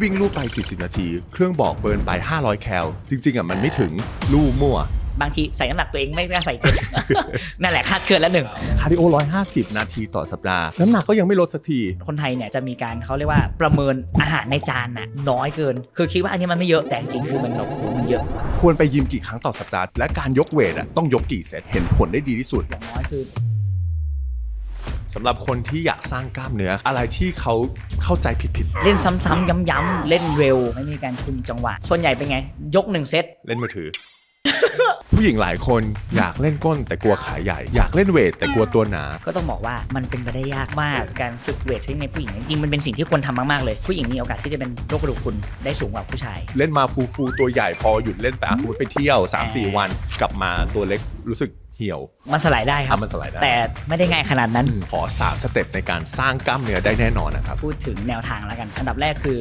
วิ่งลู่ไป40นาทีเครื่องบอกเบิร์นไป500แคลจริงๆมันไม่ถึงลู่มั่วบางทีใส่น้ำหนักตัวเองไม่กล้าใส่เกิน นั่นแหละคาดเคลื่อนแล้วหนึ่งคาร์ดิโอ150นาทีต่อสัปดาห์น้ำหนักก็ยังไม่ลดสักทีคนไทยเนี่ยจะมีการเขาเรียกว่าประเมินอาหารในจานน่ะน้อยเกินคือคิดว่าอันนี้มันไม่เยอะแต่จริงๆคือมันแบบมันเยอะควรไปยิมกี่ครั้งต่อสัปดาห์และการยกเวทต้องยกกี่เซตเห็นผลได้ดีที่สุดอย่างน้อยคือสำหรับคนที่อยากสร้างกล้ามเนื้ออะไรที่เขาเข้าใจผิดเล่นซ้ำๆย้ำๆเล่นเร็วไม่มีการคุมจังหวะส่วนใหญ่เป็นไงยก1เซตเล่นมือถือ ผู้หญิงหลายคนอยากเล่นก้นแต่กลัวขาใหญ่อยากเล่นเวทแต่กลัวตัวหนาก็ต้องบอกว่ามันเป็นไปได้ยากมากการฝึกเวทในผู้หญิงจริงๆมันเป็นสิ่งที่ควรทำมากๆเลยผู้หญิงมีโอกาสที่จะเป็นโรคกระดูกพรุนได้สูงกว่าผู้ชายเล่นมาฟูตัวใหญ่พอหยุดเล่นไปสมมติไปเที่ยว 3-4 วันกลับมาตัวเล็กรู้สึกเหี่ยวมันสลายได้ครับมันสลายได้แต่ไม่ได้ง่ายขนาดนั้นขอ3สเต็ปในการสร้างกล้ามเนื้อได้แน่นอนนะครับพูดถึงแนวทางแล้วกันอันดับแรกคื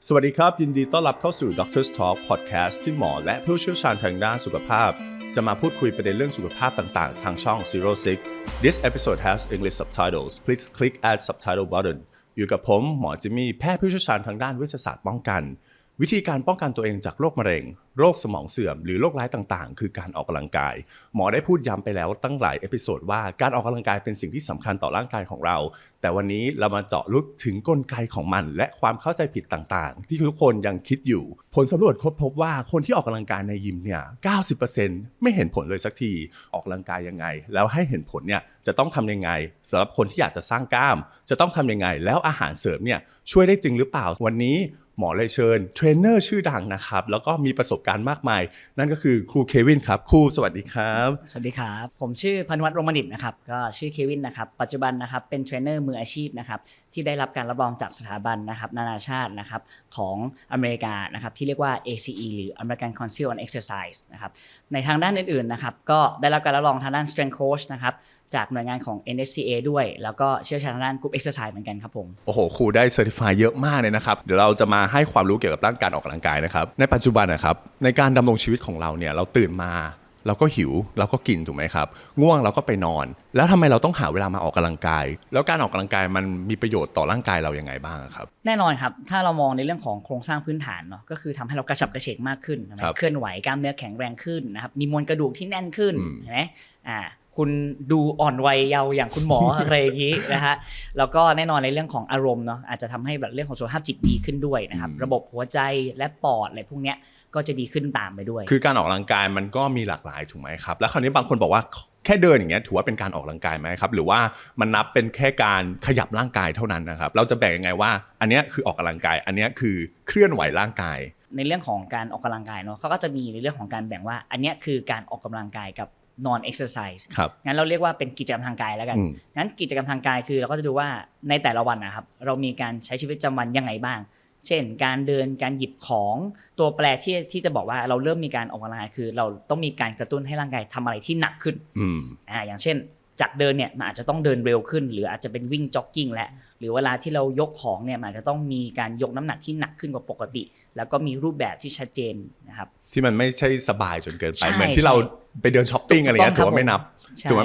อสวัสดีครับยินดีต้อนรับเข้าสู่ Doctor's Talk Podcast ที่หมอและผู้เชี่ยวชาญทางด้านสุขภาพจะมาพูดคุยประเด็นเรื่องสุขภาพต่างๆทางช่อง Zero Six This episode has English subtitles Please click add subtitle button อยู่กับผมหมอจิมมี่แพทย์ผู้เชี่ยวชาญทางด้านเวชศาสตร์ป้องกันวิธีการป้องกันตัวเองจากโรคมะเร็งโรคสมองเสื่อมหรือโรคร้ายต่างๆคือการออกกำลังกายหมอได้พูดย้ำไปแล้วตั้งหลายเอพิโซดว่าการออกกำลังกายเป็นสิ่งที่สำคัญต่อร่างกายของเราแต่วันนี้เรามาเจาะลึกถึงกลไกของมันและความเข้าใจผิดต่างๆที่ทุกคนยังคิดอยู่ผลสำรวจค้นพบว่าคนที่ออกกำลังกายในยิมเนี่ย 90% ไม่เห็นผลเลยสักทีออกกำลังกายยังไงแล้วให้เห็นผลเนี่ยจะต้องทำยังไงสำหรับคนที่อยากจะสร้างกล้ามจะต้องทำยังไงแล้วอาหารเสริมเนี่ยช่วยได้จริงหรือเปล่าวันนี้หมอเลยเชิญเทรนเนอร์ชื่อดังนะครับแล้วก็มีประสบการณ์มากมายนั่นก็คือครูเควินครับครูสวัสดีครับสวัสดีครับผมชื่อพานุวัฒน์รมณิตนะครับก็ชื่อเควินนะครับปัจจุบันนะครับเป็นเทรนเนอร์มืออาชีพนะครับที่ได้รับการรับรองจากสถาบันนะครับนานาชาตินะครับของอเมริกานะครับที่เรียกว่า ACE หรือ American Council on Exercise นะครับในทางด้านอื่นๆนะครับก็ได้รับการรับรองทางด้าน Strength Coach นะครับจากหน่วยงานของ NSCA ด้วยแล้วก็เชี่ยวชาญทางด้าน Group Exercise เหมือนกันครับผมโอ้โหครูได้เซอร์ติฟายเยอะมากเลยนะครับเดี๋ยวเราจะมาให้ความรู้เกี่ยวกับด้านการออกกำลังกายนะครับในปัจจุบันนะครับในการดำรงชีวิตของเราเนี่ยเราตื่นมาเราก็หิวเราก็กินถูกไหมครับง่วงเราก็ไปนอนแล้วทำไมเราต้องหาเวลามาออกกำลังกายแล้วการออกกำลังกายมันมีประโยชน์ต่อร่างกายเรายังไงบ้างครับแน่นอนครับถ้าเรามองในเรื่องของโครงสร้างพื้นฐานเนาะก็คือทำให้เรากระฉับกระเฉงมากขึ้นเคลื่อนไหวกล้ามเนื้อแข็งแรงขึ้นนะครับมีมวลกระดูกที่แน่นขึ้นเห็นไหมคุณดูอ่อนวัยเยาว์อย่างคุณหมอ อะไรอย่างนี้นะฮะแล้วก็แน่นอนในเรื่องของอารมณ์เนาะอาจจะทำให้แบบเรื่องของสุขภาพจิตดีขึ้นด้วยนะครับระบบหัวใจและปอดอะไรพวกเนี้ยก็จะดีขึ้นตามไปด้วยคือการออกกำลังกายมันก็มีหลากหลายถูกไหมครับแล้วคราวนี้บางคนบอกว่าแค่เดินอย่างเงี้ยถือว่าเป็นการออกกำลังกายไหมครับหรือว่ามันนับเป็นแค่การขยับร่างกายเท่านั้นนะครับเราจะแบ่งยังไงว่าอันเนี้ยคือออกกำลังกายอันเนี้ยคือเคลื่อนไหวร่างกายในเรื่องของการออกกำลังกายเนาะเขาก็จะมีในเรื่องของการแบ่งว่าอันเนี้ยคือการออกกำลังกายกับnon exercise งั้นเราเรียกว่าเป็นกิจกรรมทางกายแล้วกันงั้นกิจกรรมทางกายคือเราก็จะดูว่าในแต่ละวันนะครับเรามีการใช้ชีวิตประจำวันยังไงบ้างเช่นการเดินการหยิบของตัวแปรที่จะบอกว่าเราเริ่มมีการออกกำลังกายคือเราต้องมีการกระตุ้นให้ร่างกายทำอะไรที่หนักขึ้นอย่างเช่นจากเดินเนี่ยมันอาจจะต้องเดินเร็วขึ้นหรืออาจจะเป็นวิ่งจ็อกกิ้งและหรือเวลาที่เรายกของเนี่ยมันอาจจะต้องมีการยกน้ำหนักที่หนักขึ้นกว่าปกติแล้วก็มีรูปแบบที่ชัดเจนนะครับที่มันไม่ใช่สบายจนเกินไปเหมือนที่เราไปเดินช้อปปิ้งอะไรเงี้ยถือว่าไม่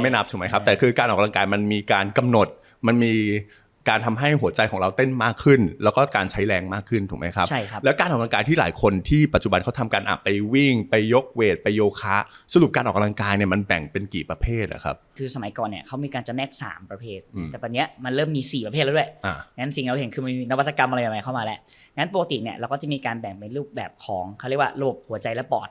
นับถูกไหมครับแต่คือการออกกำลังกายมันมีการกำหนดมันมีการทำให้หัวใจของเราเต้นมากขึ้นแล้วก็การใช้แรงมากขึ้นถูกไหมครับใช่ครับแล้วการออกกำลังกายที่หลายคนที่ปัจจุบันเขาทำการไปวิ่งไปยกเวทไปโยคะสรุปการออกกำลังกายเนี่ยมันแบ่งเป็นกี่ประเภทอะครับคือสมัยก่อนเนี่ยเขามีการจำแนก3ประเภทแต่ปัจจุบันนี้มันเริ่มมี4ประเภทแล้วด้วยงั้นสิ่งเราเห็นคือมันมีนวัตกรรมอะไรใหม่ๆเข้ามาแล้วงั้นปกติเนี่ยเราก็จะมีการแบ่งเป็นรูปแบบของเขาเรียกว่าระบบหัวใจและปอด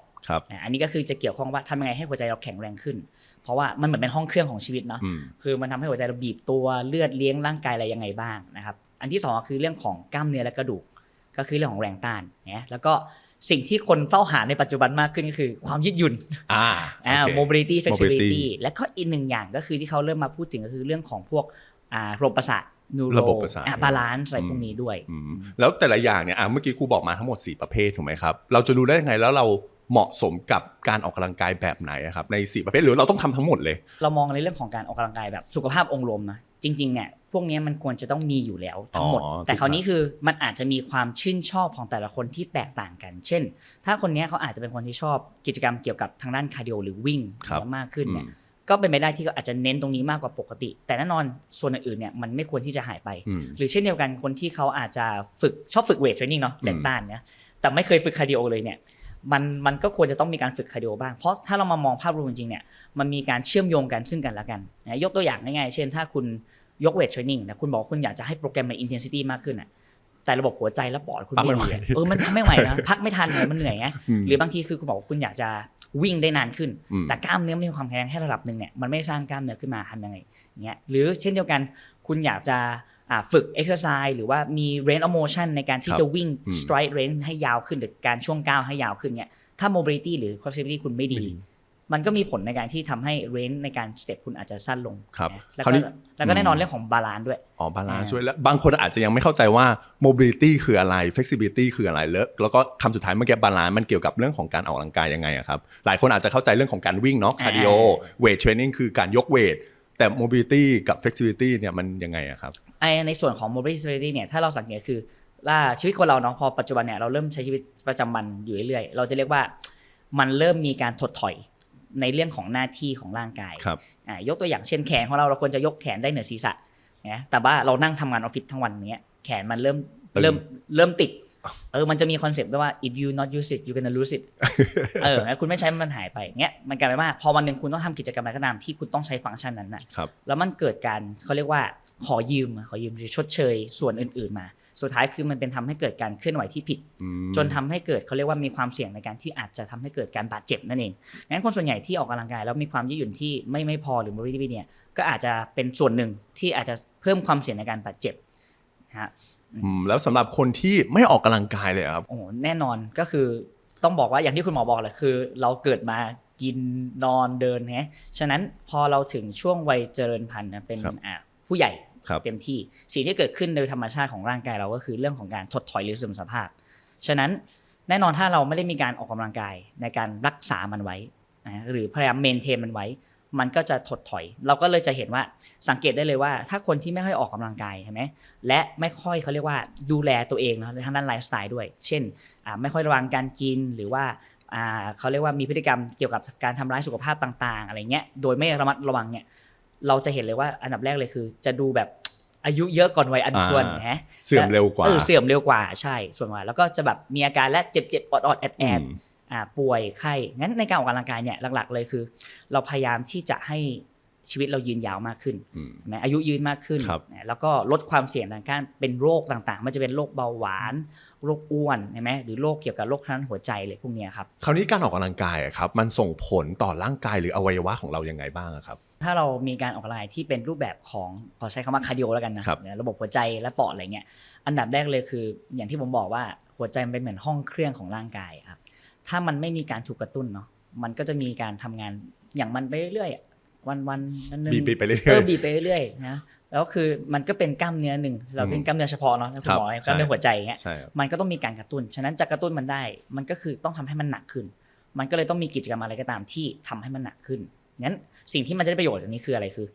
อันนี้ก็คือจะเกี่ยวข้องว่าทำยังไงให้หัวใจเราแข็งแรงขึ้นเพราะว่ามันเหมือนเป็นห้องเครื่องของชีวิตเนาะคือมันทำให้หัวใจเราบีบตัวเลือดเลี้ยงร่างกายอะไรยังไงบ้างนะครับอันที่2คือเรื่องของกล้ามเนื้อและกระดูกก็คือเรื่องของแรงต้านนะแล้วก็สิ่งที่คนเฝ้าหาในปัจจุบันมากขึ้นก็คือความยืดหยุ่นmobility flexibility และก็อีกหนึ่งอย่างก็คือที่เขาเริ่มมาพูดถึงก็คือเรื่องของพวกระบบประสาทระบบประสาทบาลานซ์อะไรพวกนี้ด้วยแล้วแต่ละอย่างเนี่ยเมื่อกี้ครูบอกมาทั้งหมด4ประเภทถูกไหมครับเราจะรู้ได้ยังไงแล้วเราเหมาะสมกับการออกกำลังกายแบบไหนครับใน4ประเภทหรือเราต้องทำทั้งหมดเลยเรามองในเรื่องของการออกกำลังกายแบบสุขภาพองค์รวมนะจริงๆเนี่ยพวกนี้มันควรจะต้องมีอยู่แล้วทั้งหมดแต่คราวนี้คือมันอาจจะมีความชื่นชอบของแต่ละคนที่แตกต่างกันเช่นถ้าคนนี้เขาอาจจะเป็นคนที่ชอบกิจกรรมเกี่ยวกับทางด้านคาร์ดิโอหรือวิ่งมากขึ้นเนี่ย ก็เป็นไปได้ที่อาจจะเน้นตรงนี้มากกว่าปกติแต่แน่นอนส่วนอื่นๆเนี่ยมันไม่ควรที่จะหายไปหรือเช่นเดียวกันคนที่เขาอาจจะชอบฝึกเวทเทรนนิ่งเนาะแรงต้านเนี่ยแต่ไม่เคยฝึกคาร์ดิโอเลยเนี่ยมันก็ควรจะต้องมีการฝึกคาร์ดิโอบ้างเพราะถ้าเรามามองภาพรวมจริงๆเนี่ยมันมีการเชื่อมโยงกันซึ่งกันและกันนะยกตัวอย่างง่ายๆเช่นถ้าคุณยกเวทเทรนนิ่งนะคุณบอกคุณอยากจะให้โปรแกรมมันอินเทนซิตี้มากขึ้นอ่ะแต่ระบบหัวใจและปอดคุณไม่ดีมันทำไม่ไหวนะพักไม่ทันเลยมันเหนื่อยไงหรือบางทีคือคุณบอกคุณอยากจะวิ่งได้นานขึ้นแต่กล้ามเนื้อไม่มีความแข็งแรงให้ระดับนึงเนี่ยมันไม่สร้างกล้ามเนื้อขึ้นมาทำยังไงอย่างเงี้ยหรือเช่นเดียวกันคุณอยากจะฝึก exercise หรือว่ามี range of motion ในการที่จะวิ่ง stride range ให้ยาวขึ้นหรือการช่วงก้าวให้ยาวขึ้นเนี่ยถ้า mobility หรือ flexibility คุณไม่ดีมันก็มีผลในการที่ทำให้ range ในการ step คุณอาจจะสั้นลงแล้วก็แน่นอนเรื่องของ balance ด้วยบาลานซ์ด้วยแล้วบางคนอาจจะยังไม่เข้าใจว่า mobility คืออะไร flexibility คืออะไรแล้วก็คำสุดท้ายเมื่อกี้ balance มันเกี่ยวกับเรื่องของการออกกำลังกายยังไงครับหลายคนอาจจะเข้าใจเรื่องของการวิ่งเนาะ cardio weight training คือการยกเวทแต่ mobility กับ flexibility เนี่ยมันยังไงครับในส่วนของ mobility เนี่ยถ้าเราสังเกตคือชีวิตคนเราเนาะพอปัจจุบันเนี่ยเราเริ่มใช้ชีวิตประจำวันอยู่เรื่อยๆเราจะเรียกว่ามันเริ่มมีการถดถอยในเรื่องของหน้าที่ของร่างกายยกตัวอย่างเช่นแขนของเราควรจะยกแขนได้เหนือศีรษะนะแต่ว่าเรานั่งทำงานออฟฟิศทั้งวันเนี้ยแขนมันเริ่มติดมันจะมีคอนเซ็ปต์ด้วยว่า if you not use it you gonna lose it คุณไม่ใช้มันหายไปเงี้ยมันกลายเป็นว่าพอวันนึงคุณต้องทำกิจกรรมอะไรก็ตามที่คุณต้องใช้ฟังก์ชันนั้นน่ะแล้วมันเกิดการเขาเรียกว่าขอยืมหรือชดเชยส่วนอื่นๆมาสุดท้ายคือมันเป็นทำให้เกิดการเคลื่อนไหวที่ผิดจนทำให้เกิดเขาเรียกว่ามีความเสี่ยงในการที่อาจจะทำให้เกิดการบาดเจ็บนั่นเองงั้นคนส่วนใหญ่ที่ออกกำลังกายแล้วมีความยืดหยุ่นที่ไม่พอหรือ mobility เนี่ยก็อาจจะเป็นส่วนหนึ่งที่อาจจะเพิ่มความเสี่ยงในการบาดเจ็บฮะแล้วสำหรับคนที่ไม่ออกกำลังกายเลยครับแน่นอนก็คือต้องบอกว่าอย่างที่คุณหมอบอกเลยคือเราเกิดมากินนอนเดินฮะฉะนั้นพอเราถึงช่วงวัยเจริญพันธุ์เป็นผู้ใหญ่เต็มที่สิ่งที่เกิดขึ้นโดยธรรมชาติของร่างกายเราก็คือเรื่องของการถดถอยหรือเสื่อมสภาพฉะนั้นแน่นอนถ้าเราไม่ได้มีการออกกำลังกายในการรักษามันไว้นะหรือพยายามเมนเทนมันไว้มันก็จะถดถอยเราก็เลยจะเห็นว่าสังเกตได้เลยว่าถ้าคนที่ไม่ค่อยออกกำลังกายใช่ไหมและไม่ค่อยเขาเรียกว่าดูแลตัวเองนะในทางด้านไลฟ์สไตล์ด้วยเช่นไม่ค่อยระวังการกินหรือว่าเขาเรียกว่ามีพฤติกรรมเกี่ยวกับการทำร้ายสุขภาพต่างๆอะไรเงี้ยโดยไม่ระมัดระวังเนี่ยเราจะเห็นเลยว่าอันดับแรกเลยคือจะดูแบบอายุเยอะก่อนวัยอันควรนะเสื่อมเร็วกว่าใช่ส่วนใหญ่แล้วก็จะแบบมีอาการและเจ็บๆออดๆแอดป่วยไข้งั้นในการออกกำลังกายเนี่ยหลักๆเลยคือเราพยายามที่จะให้ชีวิตเรายืนยาวมากขึ้นอายุยืนมากขึ้นแล้วก็ลดความเสี่ยงทางการเป็นโรคต่างๆมันจะเป็นโรคเบาหวานโรคอ้วนใช่ไหมหรือโรคเกี่ยวกับโรคทางหัวใจเลยพวกนี้ครับคราวนี้การออกกำลังกายครับมันส่งผลต่อร่างกายหรืออวัยวะของเรายังไงบ้างครับถ้าเรามีการออกกำลังกายที่เป็นรูปแบบของขอใช้คำว่าคาร์ดิโอแล้วกันนะระบบหัวใจและปอดอะไรเงี้ยอันดับแรกเลยคืออย่างที่ผมบอกว่าหัวใจมันเป็นเหมือนห้องเครื่องของร่างกายครับถ้ามันไม่มีการถูกกระตุ้นเนาะมันก็จะมีการทำงานอย่างมันไปเรื่อยๆวันนึงบีบไปเรื่อยบีบไปเรื่อยๆนะแล้วคือมันก็เป็นกล้ามเนื้อหนึ่งเราเป็นกล้ามเนื้อเฉพาะเนาะคุณหมอกล้ามเนื้อหัวใจเงี้ยมันก็ต้องมีการกระตุ้นฉะนั้นจะกระตุ้นมันได้มันก็คือต้องทำให้มันหนักขึ้นมันก็เลยต้องมีกิจกรรมอะไรก็ตามที่ทำให้มันหนักขึ้นงั้นสิ่งที่มันจะได้ประโยชน์ตรงนี้คืออะไรคือ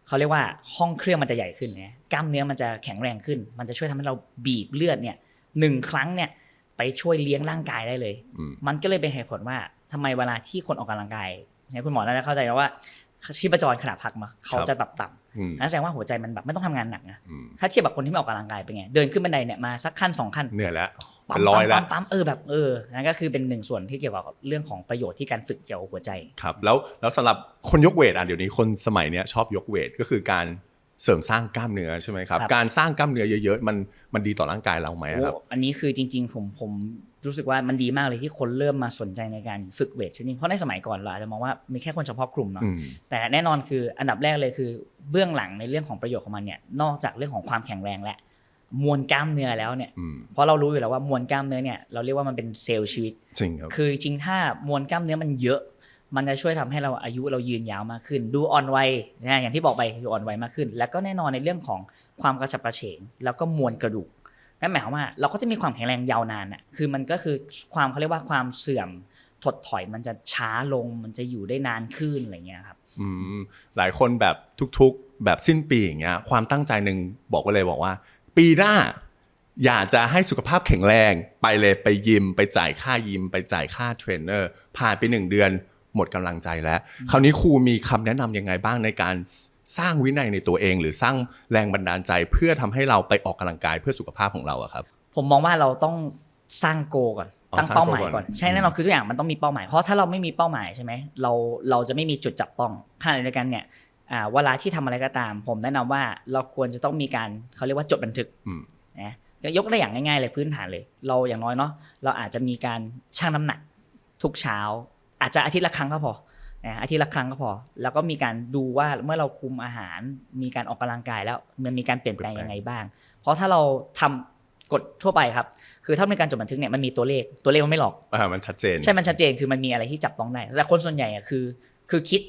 เขาเรียกว่าห้องเครื่องมันจะใหญ่ขึ้นนะกล้ามเนื้อมันจะแข็งแรงขึ้นมันจะช่วยทำให้เราบีบเลือดเนี่ย1 ครั้งเนี่ยไปช่วยเลี้ยงร่างกายได้เลยมันก็เลยเป็นเหตุผลว่าทำไมเวลาที่คนออกกำลังกายเนี่ยคุณหมอน่าจะเข้าใจนะว่าชีพจรขณะพักมาเขาจะต่ำนั่นแสดงว่าหัวใจมันแบบไม่ต้องทำงานหนักนะถ้าเทียบกับคนที่ไม่ออกกำลังกายเป็นไงเดินขึ้นบันไดเนี่ยมาสักขั้น2 ขั้นเหนื่อยแล้วเป็นร้อยแล้วปั๊มนั่นก็คือเป็น1ส่วนที่เกี่ยวกับเรื่องของประโยชน์ที่การฝึกเกี่ยวกับหัวใจครับแล้วสำหรับคนยกเวทเดี๋ยวนี้คนสมัยนี้ชอบยกเวทก็คือการเสริมสร้างกล้ามเนื้อใช่ไหมครับการสร้างกล้ามเนื้อเยอะๆมันดีต่อร่างกายเราไหมครับอันนี้คือจริงๆผมรู้สึกว่ามันดีมากเลยที่คนเริ่มมาสนใจในการฝึกเวทเทรนนิ่งเพราะในสมัยก่อนเราอาจจะมองว่ามีแค่คนเฉพาะกลุ่มเนาะแต่แน่นอนคืออันดับแรกเลยคือเบื้องหลังในเรื่องของประโยชน์ของมันเนี่ยนอกจากเรื่องของความแข็งแรงและมวลกล้ามเนื้อแล้วเนี่ยเพราะเรารู้อยู่แล้วว่ามวลกล้ามเนื้อเนี่ยเราเรียกว่ามันเป็นเซลล์ชีวิตจริงครับคือจริงถ้ามวลกล้ามเนื้อมันเยอะมันจะช่วยทำให้เราอายุเรายืนยาวมากขึ้นดูอ่อนวัยนะอย่างที่บอกไปดูอ่อนวัยมากขึ้นแล้วก็แน่นอนในเรื่องของความกระฉับกระเฉงแล้วก็มวลกระดูกนั่นหมายความว่าเราก็จะมีความแข็งแรงยาวนานอ่ะคือมันก็คือความเขาเรียกว่าความเสื่อมถดถอยมันจะช้าลงมันจะอยู่ได้นานขึ้นอะไรเงี้ยครับหลายคนแบบทุกๆแบบสิ้นปีอย่างเงี้ยความตั้งใจหนึ่งบอกว่าปีหน้าอยากจะให้สุขภาพแข็งแรงไปเลยไปยิมไปจ่ายค่ายิมไปจ่ายค่าเทรนเนอร์ผ่านไป1 เดือน หมดกำลังใจแล้วคราวนี้ครูมีคำแนะนำยังไงบ้างในการสร้างวินัยในตัวเองหรือสร้างแรงบันดาลใจเพื่อทำให้เราไปออกกำลังกายเพื่อสุขภาพของเราอะครับผมมองว่าเราต้องสร้างโกก่อนตั้งเป้าหมายก่อนใช่แน่นอนคือทุกอย่างมันต้องมีเป้าหมายเพราะถ้าเราไม่มีเป้าหมายใช่ไหมเราจะไม่มีจุดจับต้องขณะเดียวกันเนี่ยเวลาที่ทำอะไรก็ตามผมแนะนำว่าเราควรจะต้องมีการเขาเรียกว่าจดบันทึกนะยกตัวอย่างง่ายๆเลยพื้นฐานเลยเราอย่างน้อยเนาะเราอาจจะมีการชั่งน้ำหนักทุกเช้าอาจจะอาทิตย์ละครั้งก็พออาทิตย์ละครั้งก็พอแล้วก็มีการดูว่าเมื่อเราคุมอาหารมีการออกกำลังกายแล้วมันมีการเปลี่ยนแปลงยังไงบ้างเพราะถ้าเราทำกฎทั่วไปครับคือถ้าในการจดบันทึกเนี่ยมันมีตัวเลขมันไม่หลอกมันชัดเจนใช่มันชัดเจนคือมันมีอะไรที่จับต้องได้แต่คนส่วนใหญ่คือคิด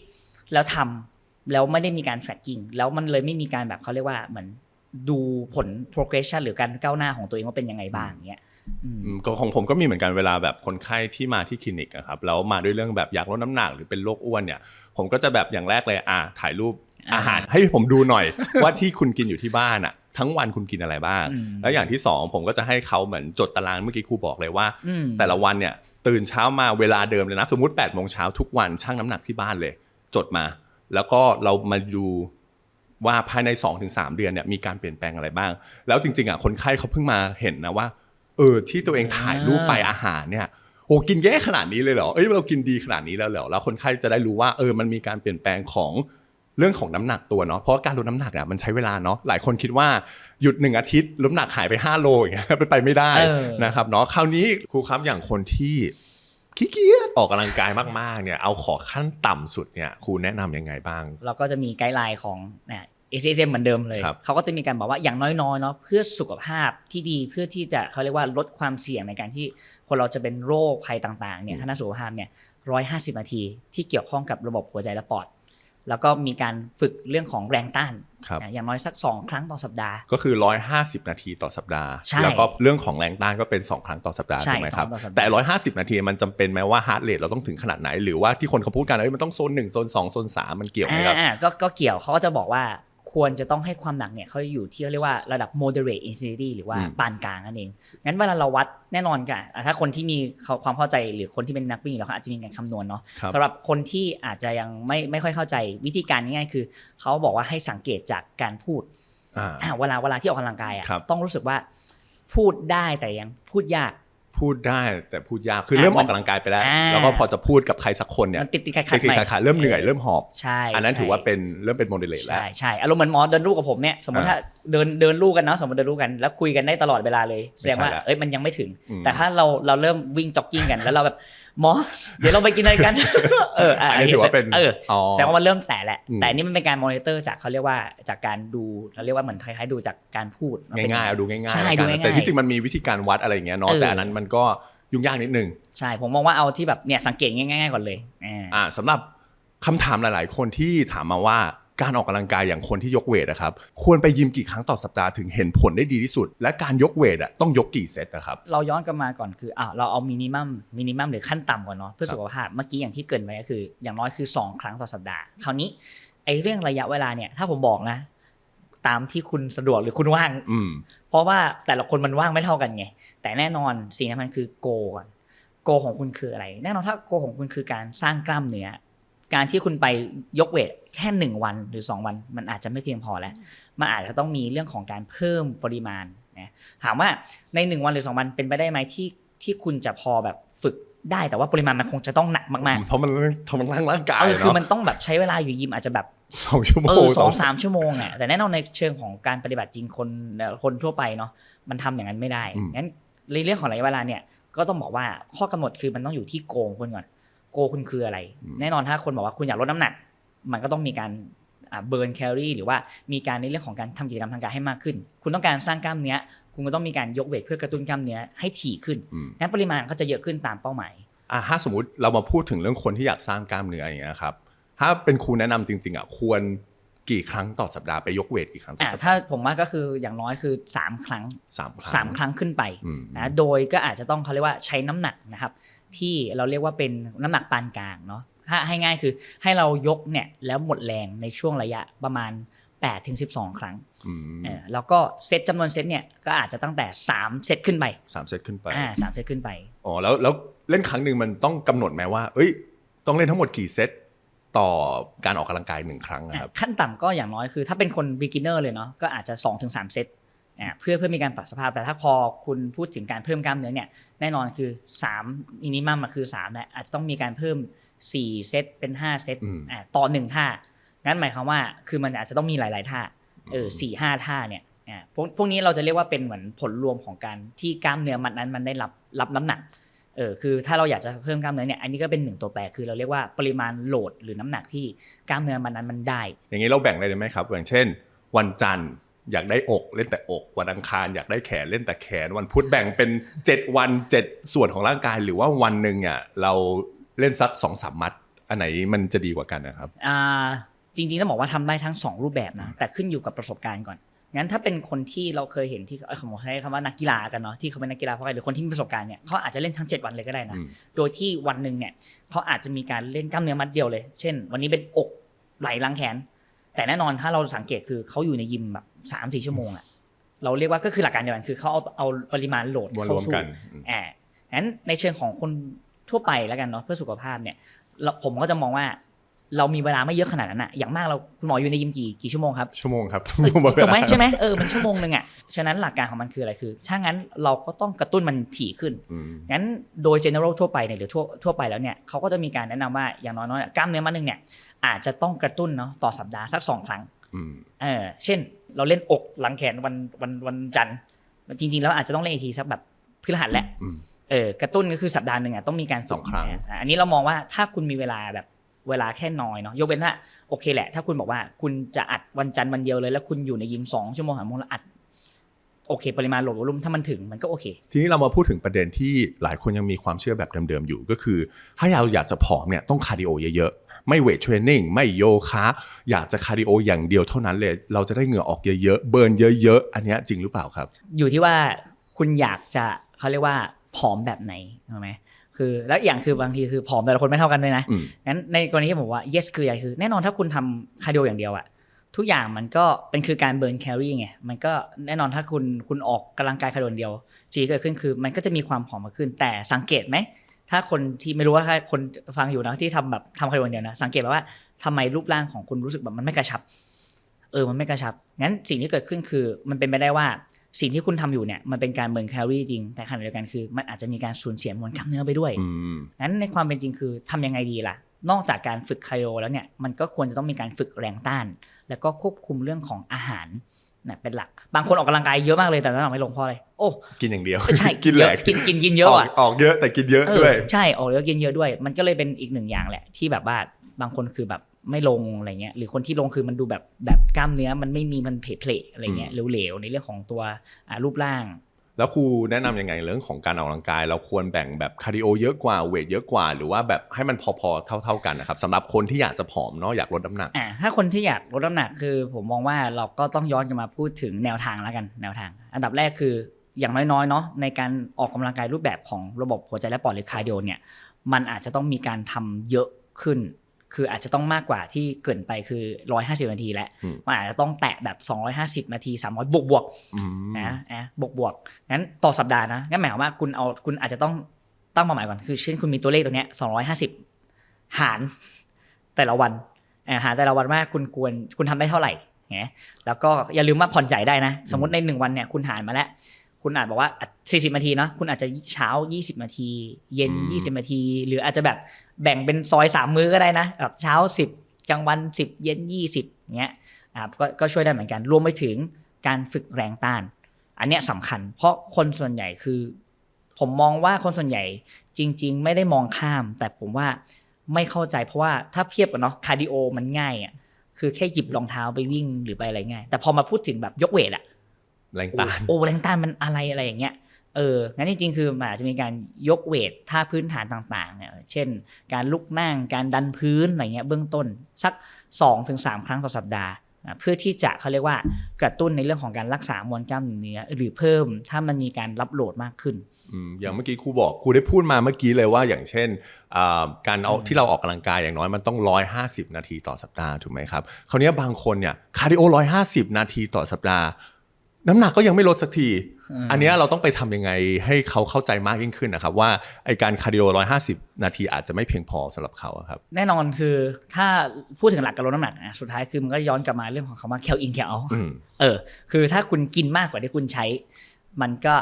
แล้วทำแล้วไม่ได้มีการ tracking แล้วมันเลยไม่มีการแบบเขาเรียกว่าเหมือนดูผล progression หรือการก้าวหน้าของตัวเองว่าเป็นยังไงบ้างเงี้ยก็ของผมก็มีเหมือนกันเวลาแบบคนไข้ที่มาที่คลินิกครับแล้วมาด้วยเรื่องแบบอยากลดน้ำหนักหรือเป็นโรคอ้วนเนี่ยผมก็จะแบบอย่างแรกเลยถ่ายรูปอาหารให้ผมดูหน่อย ว่าที่คุณกินอยู่ที่บ้านทั้งวันคุณกินอะไรบ้างแล้วอย่างที่2ผมก็จะให้เขาเหมือนจดตารางเมื่อกี้ครูบอกเลยว่าแต่ละวันเนี่ยตื่นเช้ามาเวลาเดิมเลยนะสมมุติ 8:00 นทุกวันชั่งน้ำหนักที่บ้านเลยจดมาแล้วก็เรามาดูว่าภายใน 2-3 เดือนเนี่ยมีการเปลี่ยนแปลงอะไรบ้างแล้วจริงๆคนไข้เขาเพิ่งมาเห็นนะว่าที่ตัวเองถ่ายรูปไปอาหารเนี่ยโอ้กินแย่ขนาดนี้เลยเหรอเรากินดีขนาดนี้แล้วเหรอแล้วคนไข้จะได้รู้ว่ามันมีการเปลี่ยนแปลงของเรื่องของน้ำหนักตัวเนาะเพราะการลดน้ำหนักเนี่ยมันใช้เวลาเนาะหลายคนคิดว่าหยุด1อาทิตย์ลดน้ำหนักหายไป5 โลอย่างเงี้ยไปไม่ได้นะครับเนาะคราวนี้ครูครับอย่างคนที่ขี้เกียจออกกำลังกายมากๆเนี่ยเอาขอขั้นต่ำสุดเนี่ยครูแนะนำยังไงบ้างเราก็จะมีไกด์ไลน์ของACSM เหมือนเดิมเลยเขาก็จะมีการบอกว่าอย่างน้อยๆเนาะเพื่อสุขภาพที่ดีเพื่อที่จะเขาเรียกว่าลดความเสี่ยงในการที่คนเราจะเป็นโรคภัยต่างๆเนี่ยทางด้านสุขภาพเนี่ย150 นาทีที่เกี่ยวข้องกับระบบหัวใจและปอดแล้วก็มีการฝึกเรื่องของแรงต้านอย่างน้อยสัก2 ครั้งต่อสัปดาห์ก็คือ150 นาทีต่อสัปดาห์แล้วก็เรื่องของแรงต้านก็เป็น2 ครั้งต่อสัปดาห์ถูกไหมครับแต่150 นาทีมันจำเป็นไหมว่าฮาร์ทเรทเราต้องถึงขนาดไหนหรือว่าที่คนเขาพูดกันมันต้องโซน1โซน2โซน3มันเกี่ยวไหมครับก็เกี่ยวเขาก็จะบอกว่าควรจะต้องให้ความหนักเนี่ยเขาอยู่ที่เรียกว่าระดับ moderate intensity หรือว่าปานกลางนั่นเองงั้นเวลาเราวัดแน่นอนกันถ้าคนที่มีความเข้าใจหรือคนที่เป็นนักวิ่งเราอาจจะมีการคำนวณเนาะสำหรับคนที่อาจจะยังไม่ค่อยเข้าใจวิธีการง่ายๆคือเขาบอกว่าให้สังเกตจากการพูดเวลาที่ออกกำลังกายต้องรู้สึกว่าพูดได้แต่ยังพูดยากพูดได้แต่พูดยากคือเริ่มออกกำลังกายไปแล้วแล้วก็พอจะพูดกับใครสักคนเนี่ยมันติดขัดเริ่มเหนื่อยเริ่มหอบใช่อันนั้นถือว่าเริ่มเป็นโมเดลแล้วใช่อารมณ์เหมือนหมอเดินลู่กับผมเนี่ยสมมติถ้าเดินลู่กันเนาะสมมติเดินลู่กันแล้วคุยกันได้ตลอดเวลาเลยแสดงว่ามันยังไม่ถึงแต่ถ้าเราเริ่มวิ่งจ็อกกิ้งกันแล้วเราแบบหมอเดี๋ยวเราไปกินอะไรกันอันนี้ถือว่าเป็นแสดงว่ามันเริ่มแตะแหละแต่นี่มันเป็นการมอนิเตอร์จากเขาเรียกว่าจากการดูเราเรียกว่าเหมือนคล้ายๆดูจากการพูดง่ายๆดูง่ายๆแต่ที่จริงมันมีวิธีการวัดอะไรอย่างเงี้ยเนาะแต่อันนั้นมันก็ยุ่งยากนิดนึงใช่ผมมองว่าเอาที่แบบเนี่ยสังเกตง่ายๆก่อนเลยสำหรับคำถามหลายๆคนที่ถามมาว่าการออกกำลังกายอย่างคนที่ยกเวทนะครับควรไปยิมกี่ครั้งต่อสัปดาห์ถึงเห็นผลได้ดีที่สุดและการยกเวทต้องยกกี่เซตนะครับเราย้อนกลับมาก่อนคือเราเอามินิมัมหรือขั้นต่ำก่อนเนาะเพื่อสุขภาพเมื่อกี้อย่างที่เกริ่นไว้ก็คืออย่างน้อยคือ2 ครั้งต่อสัปดาห์คราวนี้ไอ้เรื่องระยะเวลาเนี่ยถ้าผมบอกนะตามที่คุณสะดวกหรือคุณว่างเพราะว่าแต่ละคนมันว่างไม่เท่ากันไงแต่แน่นอนสิ่งที่มันคือโกก่อนโกของคุณคืออะไรแน่นอนถ้าโกของคุณคือการสร้างกล้ามเนื้อการที่คุณไปยกเวทแค่1 วันหรือ2 วันมันอาจจะไม่เพียงพอแล้วมันอาจจะต้องมีเรื่องของการเพิ่มปริมาณนะถามว่าใน1 วันหรือ2 วันเป็นไปได้ไหมที่คุณจะพอแบบฝึกได้แต่ว่าปริมาณมันคงจะต้องหนักมากๆเพราะมันร่างกายเนาะคือมันต้องแบบใช้เวลาอยู่ยิมอาจจะแบบ2 ชั่วโมง2-3 ชั่วโมงแต่แน่นอนในเชิงของการปฏิบัติจริงคนทั่วไปเนาะมันทำอย่างนั้นไม่ได้งั้นในเรื่องของระยะเวลาเนี่ยก็ต้องบอกว่าข้อกำหนดคือมันต้องอยู่ที่โกงคุณก่อนโกคุณคืออะไรแน่นอนถ้าคนบอกว่าคุณอยากลดน้ำหนักมันก็ต้องมีการเบิร์นแคลอรี่หรือว่ามีการในเรื่องของการทำกิจกรรมทางกายให้มากขึ้นคุณต้องการสร้างกล้ามเนื้อคุณก็ต้องมีการยกเวทเพื่อกระตุ้นกล้ามเนื้อให้ถี่ขึ้นงั้นปริมาณก็จะเยอะขึ้นตามเป้าหมายถ้าสมมุติเรามาพูดถึงเรื่องคนที่อยากสร้างกล้ามเนื้ออย่างเงี้ยครับถ้าเป็นครูแนะนำจริงๆควรกี่ครั้งต่อสัปดาห์ไปยกเวทกี่ครั้งต่อสัปดาห์ถ้าผมว่าก็คืออย่างน้อยคือ3 ครั้ง3 ครั้งขึ้นไปนะโดยก็อาจจะต้องเขาเรียกว่าใช้น้ำหนักนะครับที่เราเรียกว่าเป็นน้ำหนักปานกลางเนาะถ้าให้ง่ายคือให้เรายกเนี่ยแล้วหมดแรงในช่วงระยะประมาณ 8-12 ครั้งแล้วก็เซตจำนวนเซตเนี่ยก็อาจจะตั้งแต่3 เซตขึ้นไป3 เซตขึ้นไป3 เซตขึ้นไปแล้วเล่นครั้งนึงมันต้องกำหนดไหมว่า ต้องเล่นทั้งหมดกี่เซตต่อการออกกำลังกาย1ครั้งครับขั้นต่ำก็อย่างน้อยคือถ้าเป็นคน beginner เลยเนาะก็อาจจะ 2-3 เซตเพื่อมีการปรับสภาพแต่ถ้าพอคุณพูดถึงการเพิ่มกล้ามเนื้อเนี่ยแน่นอนคือ3มินิมัมคือ3แหละอาจจะต้องมีการเพิ่ม4เซตเป็น5เซตต่อ1ท่างั้นหมายความว่าคือมันอาจจะต้องมีหลายๆท่า4-5 ท่าเนี่ยพวกนี้เราจะเรียกว่าเป็นเหมือนผลรวมของการที่กล้ามเนื้อมันนั้นมันได้รับน้ำหนักคือถ้าเราอยากจะเพิ่มกล้ามเนื้อเนี่ยอันนี้ก็เป็น1ตัวแปรคือเราเรียกว่าปริมาณโหลดหรือน้ำหนักที่กล้ามเนื้อมันนั้นมันได้อย่างนี้เราแบ่งได้ไหมครับอย่างเช่นวันจันทร์อยากได้อกเล่นแต่อกวันอังคารอยากได้แขนเล่นแต่แขนวันพุธแบ่งเป็น7วัน7ส่วนของร่างกายหรือว่าวันนึงอ่ะเราเล่นสัก 2-3 มัดอันไหนมันจะดีกว่ากันนะครับจริงๆต้องบอกว่าทำได้ทั้ง2รูปแบบนะแต่ขึ้นอยู่กับประสบการณ์ก่อนงั้นถ้าเป็นคนที่เราเคยเห็นที่ผมใช้คำว่านักกีฬากันเนาะที่เขาเป็นนักกีฬาเพราะอะไรหรือคนที่มีประสบการณ์เนี่ยเขาอาจจะเล่นทั้ง7วันเลยก็ได้นะโดยที่วันนึงเนี่ยเขาอาจจะมีการเล่นกล้ามเนื้อมัดเดียวเลยเช่นวันนี้เป็นอกไหล่หลังแขนแต่แน่นอนถ้าเราสังเกตคือเขาอยู่ในยิมแบบ 3-4 ชั่วโมงอะเราเรียกว่าก็คือหลักการเดียวกันคือเขาเอาปริมาณโหลดเข้าสู้งั้นในเชิงของคนทั่วไปแล้วกันเนาะเพื่อสุขภาพเนี่ยผมก็จะมองว่าเรามีเวลาไม่เยอะขนาดนั้นอะอย่างมากเราคุณหมออยู่ในยิมกี่ชั่วโมงครับชั่วโมงครับถูกไหมใช่ไหมมันชั่วโมงนึงอะฉะนั้นหลักการของมันคืออะไรคือถ้างั้นเราก็ต้องกระตุ้นมันถี่ขึ้นงั้นโดย general ทั่วไปเนี่ยหรือทั่วไปแล้วเนี่ยเขาก็จะมีการแนะนำว่าอย่างน้อยๆกล้ามเนื้อมัดนึงเนี่ยอาจจะต้องกระตุ้นเนาะต่อสัปดาห์สัก2 ครั้งเช่นเราเล่นอกหลังแขนวันจันทร์จริงๆแล้วอาจจะต้องเล่นอีกทีสักแบบพฤหัสแหละกระตุ้นก็คือสัปดาห์นึงต้องมีการ2 ครั้งอันนี้เรามองว่าถ้าคุณมีเวลาแบบเวลาแค่น้อยเนาะยกเว้นว่าโอเคแหละถ้าคุณบอกว่าคุณจะอัดวันจันทร์วันเดียวเลยแล้วคุณอยู่ในยิม2 ชั่วโมง3 ชั่วโมงแล้วอัดโอเคปริมาณโหลดวอลลุ่มถ้ามันถึงมันก็โอเคทีนี้เรามาพูดถึงประเด็นที่หลายคนยังมีความเชื่อแบบเดิมๆอยู่ก็คือถ้าเราอยากจะผอมเนี่ยต้องคาร์ดิโอเยอะๆไม่เวทเทรนนิ่งไม่โยคะอยากจะคาร์ดิโออย่างเดียวเท่านั้นเลยเราจะได้เหงื่อออกเยอะๆเบิร์นเยอะๆอันนี้จริงหรือเปล่าครับอยู่ที่ว่าคุณอยากจะเขาเรียกว่าผอมแบบไหนใช่ไหมคือแล้วอย่างคือบางทีคือผอมแต่ละคนไม่เท่ากันด้วยนะงั้นในกรณีที่ผมว่า yes คืออะไรคือแน่นอนถ้าคุณทำคาร์ดิโออย่างเดียวอะทุกอย่างมันก็เป็นคือการเบิร์นแคลอรี่ไงมันก็แน่นอนถ้าคุณออกกำลังกายคาร์ดิโอเดียวจีเกิดขึ้นคือมันก็จะมีความผอมมากขึ้นแต่สังเกตไหมถ้าคนที่ไม่รู้ว่าคนฟังอยู่นะที่ทำคาร์ดิโอเดียวนะสังเกตว่าทำไมรูปร่างของคุณรู้สึกแบบมันไม่กระชับมันไม่กระชับงั้นสิ่งที่เกิดขึ้นคือมันเป็นไปได้ว่าสิ่งที่คุณทำอยู่เนี่ยมันเป็นการเบิร์นแคลอรี่จริงแต่ขณะเดียวกันคือมันอาจจะมีการสูญเสียมวลกล้ามเนื้อไปด้วยงั้นในความเป็นจริงคือทำยังไงดีล่ะนอกจากการฝึกคาร์ดิโอแล้วเนี่ยมันก็ควรจะต้องมีการฝึกแรงต้านแล้วก็ควบคุมเรื่องของอาหารนะเป็นหลักบางคนออกกำลังกายเยอะมากเลยแต่น้ำหนักไม่ลงเพราะอะไรกินอย่างเดียวใช่กินแหลกกินเยอะออกเยอะแต่กินเยอะด้วยใช่ออกเยอะกินเยอะด้วยมันก็เลยเป็นอีกหนึ่งอย่างแหละที่แบบว่าบางคนคือแบบไม่ลงอะไรเงี้ยหรือคนที่ลงคือมันดูแบบกล้ามเนื้อมันไม่มีมันเพลๆอะไรเงี้ยเหลวๆในเรื่องของตัวรูปร่างแล้วครูแนะนำยังไงเรื่องของการออกกำลังกายเราควรแบ่งแบบคาร์ดิโอเยอะกว่าเวทเยอะกว่าหรือว่าแบบให้มันพอๆเท่ากันนะครับสำหรับคนที่อยากจะผอมเนาะอยากลดน้ำหนักถ้าคนที่อยากลดน้ำหนักคือผมมองว่าเราก็ต้องย้อนกลับมาพูดถึงแนวทางแล้วกันแนวทางอันดับแรกคืออย่างน้อยๆเนาะในการออกกำลังกายรูปแบบของระบบหัวใจและปอดหรือคาร์ดิโอเนี่ยมันอาจจะต้องมีการทำเยอะขึ้นคืออาจจะต้องมากกว่าที่เกินไปคือ150นาทีแล้วมันอาจจะต้องแตะแบบ250นาที300บวกนะบวกงั้นต่อสัปดาห์นะงั้นหมายความว่าคุณอาจจะต้องตั้งเป้าหมายก่อนคือเช่นคุณมีตัวเลขตัวเนี้ย250หารแต่ละวันหารแต่ละวันว่าคุณทำได้เท่าไหร่แล้วก็อย่าลืมว่าผ่อนจ่ายได้นะสมมติใน1วันเนี่ยคุณหารมาแล้วคุณอาจบอกว่า40นาทีเนาะคุณอาจจะเช้า20นาทีเย็น20นาทีหรืออาจจะแบบแบ่งเป็นซอย3มื้อก็ได้นะแบบเช้า10กลางวัน10เย็น20เงี้ยก็ช่วยได้เหมือนกันรวมไปถึงการฝึกแรงต้านอันเนี้ยสำคัญเพราะคนส่วนใหญ่คือผมมองว่าคนส่วนใหญ่จริงๆไม่ได้มองข้ามแต่ผมว่าไม่เข้าใจเพราะว่าถ้าเทียบกันเนาะคาร์ดิโอมันง่ายอ่ะคือแค่หยิบรองเท้าไปวิ่งหรือไปอะไรง่ายแต่พอมาพูดถึงแบบยกเวทอะแรงต้านแรงต้านมันอะไรอย่างเงี้ยงั้นจริงๆคือมันอาจจะมีการยกเวทท่าพื้นฐานต่างๆเนี่ยเช่นการลุกนั่งการดันพื้นอะไรเงี้ยเบื้องต้นสัก 2-3 ครั้งต่อสัปดาห์เพื่อที่จะเขาเรียกว่ากระตุ้นในเรื่องของการรักษามวลกล้ามเนื้อหรือเพิ่มถ้ามันมีการรับโหลดมากขึ้นอย่างเมื่อกี้ครูได้พูดมาเมื่อกี้เลยว่าอย่างเช่นการที่เราออกกำลังกายอย่างน้อยมันต้อง150นาทีต่อสัปดาห์ถูกไหมครับคราวนี้บางคนเนี่ยคาร์ดิโอ150นาทีต่อสัปดาห์ น้ำหนักก็ยังไม่ลดสักทีอันนี้เราต้องไปทำยังไงให้เขาเข้าใจมากยิ่งขึ้นนะครับว่าไอการคาร์ดิโอ150 นาทีอาจจะไม่เพียงพอสำหรับเขาครับแน่นอนคือถ้าพูดถึงหลักการลดน้ำหนักนะสุดท้ายคือมันก็ย้อนกลับมาเรื่องของคำว่า calorie in calorie out คือถ้าคุณกินมากกว่าที่คุณใช้มันก็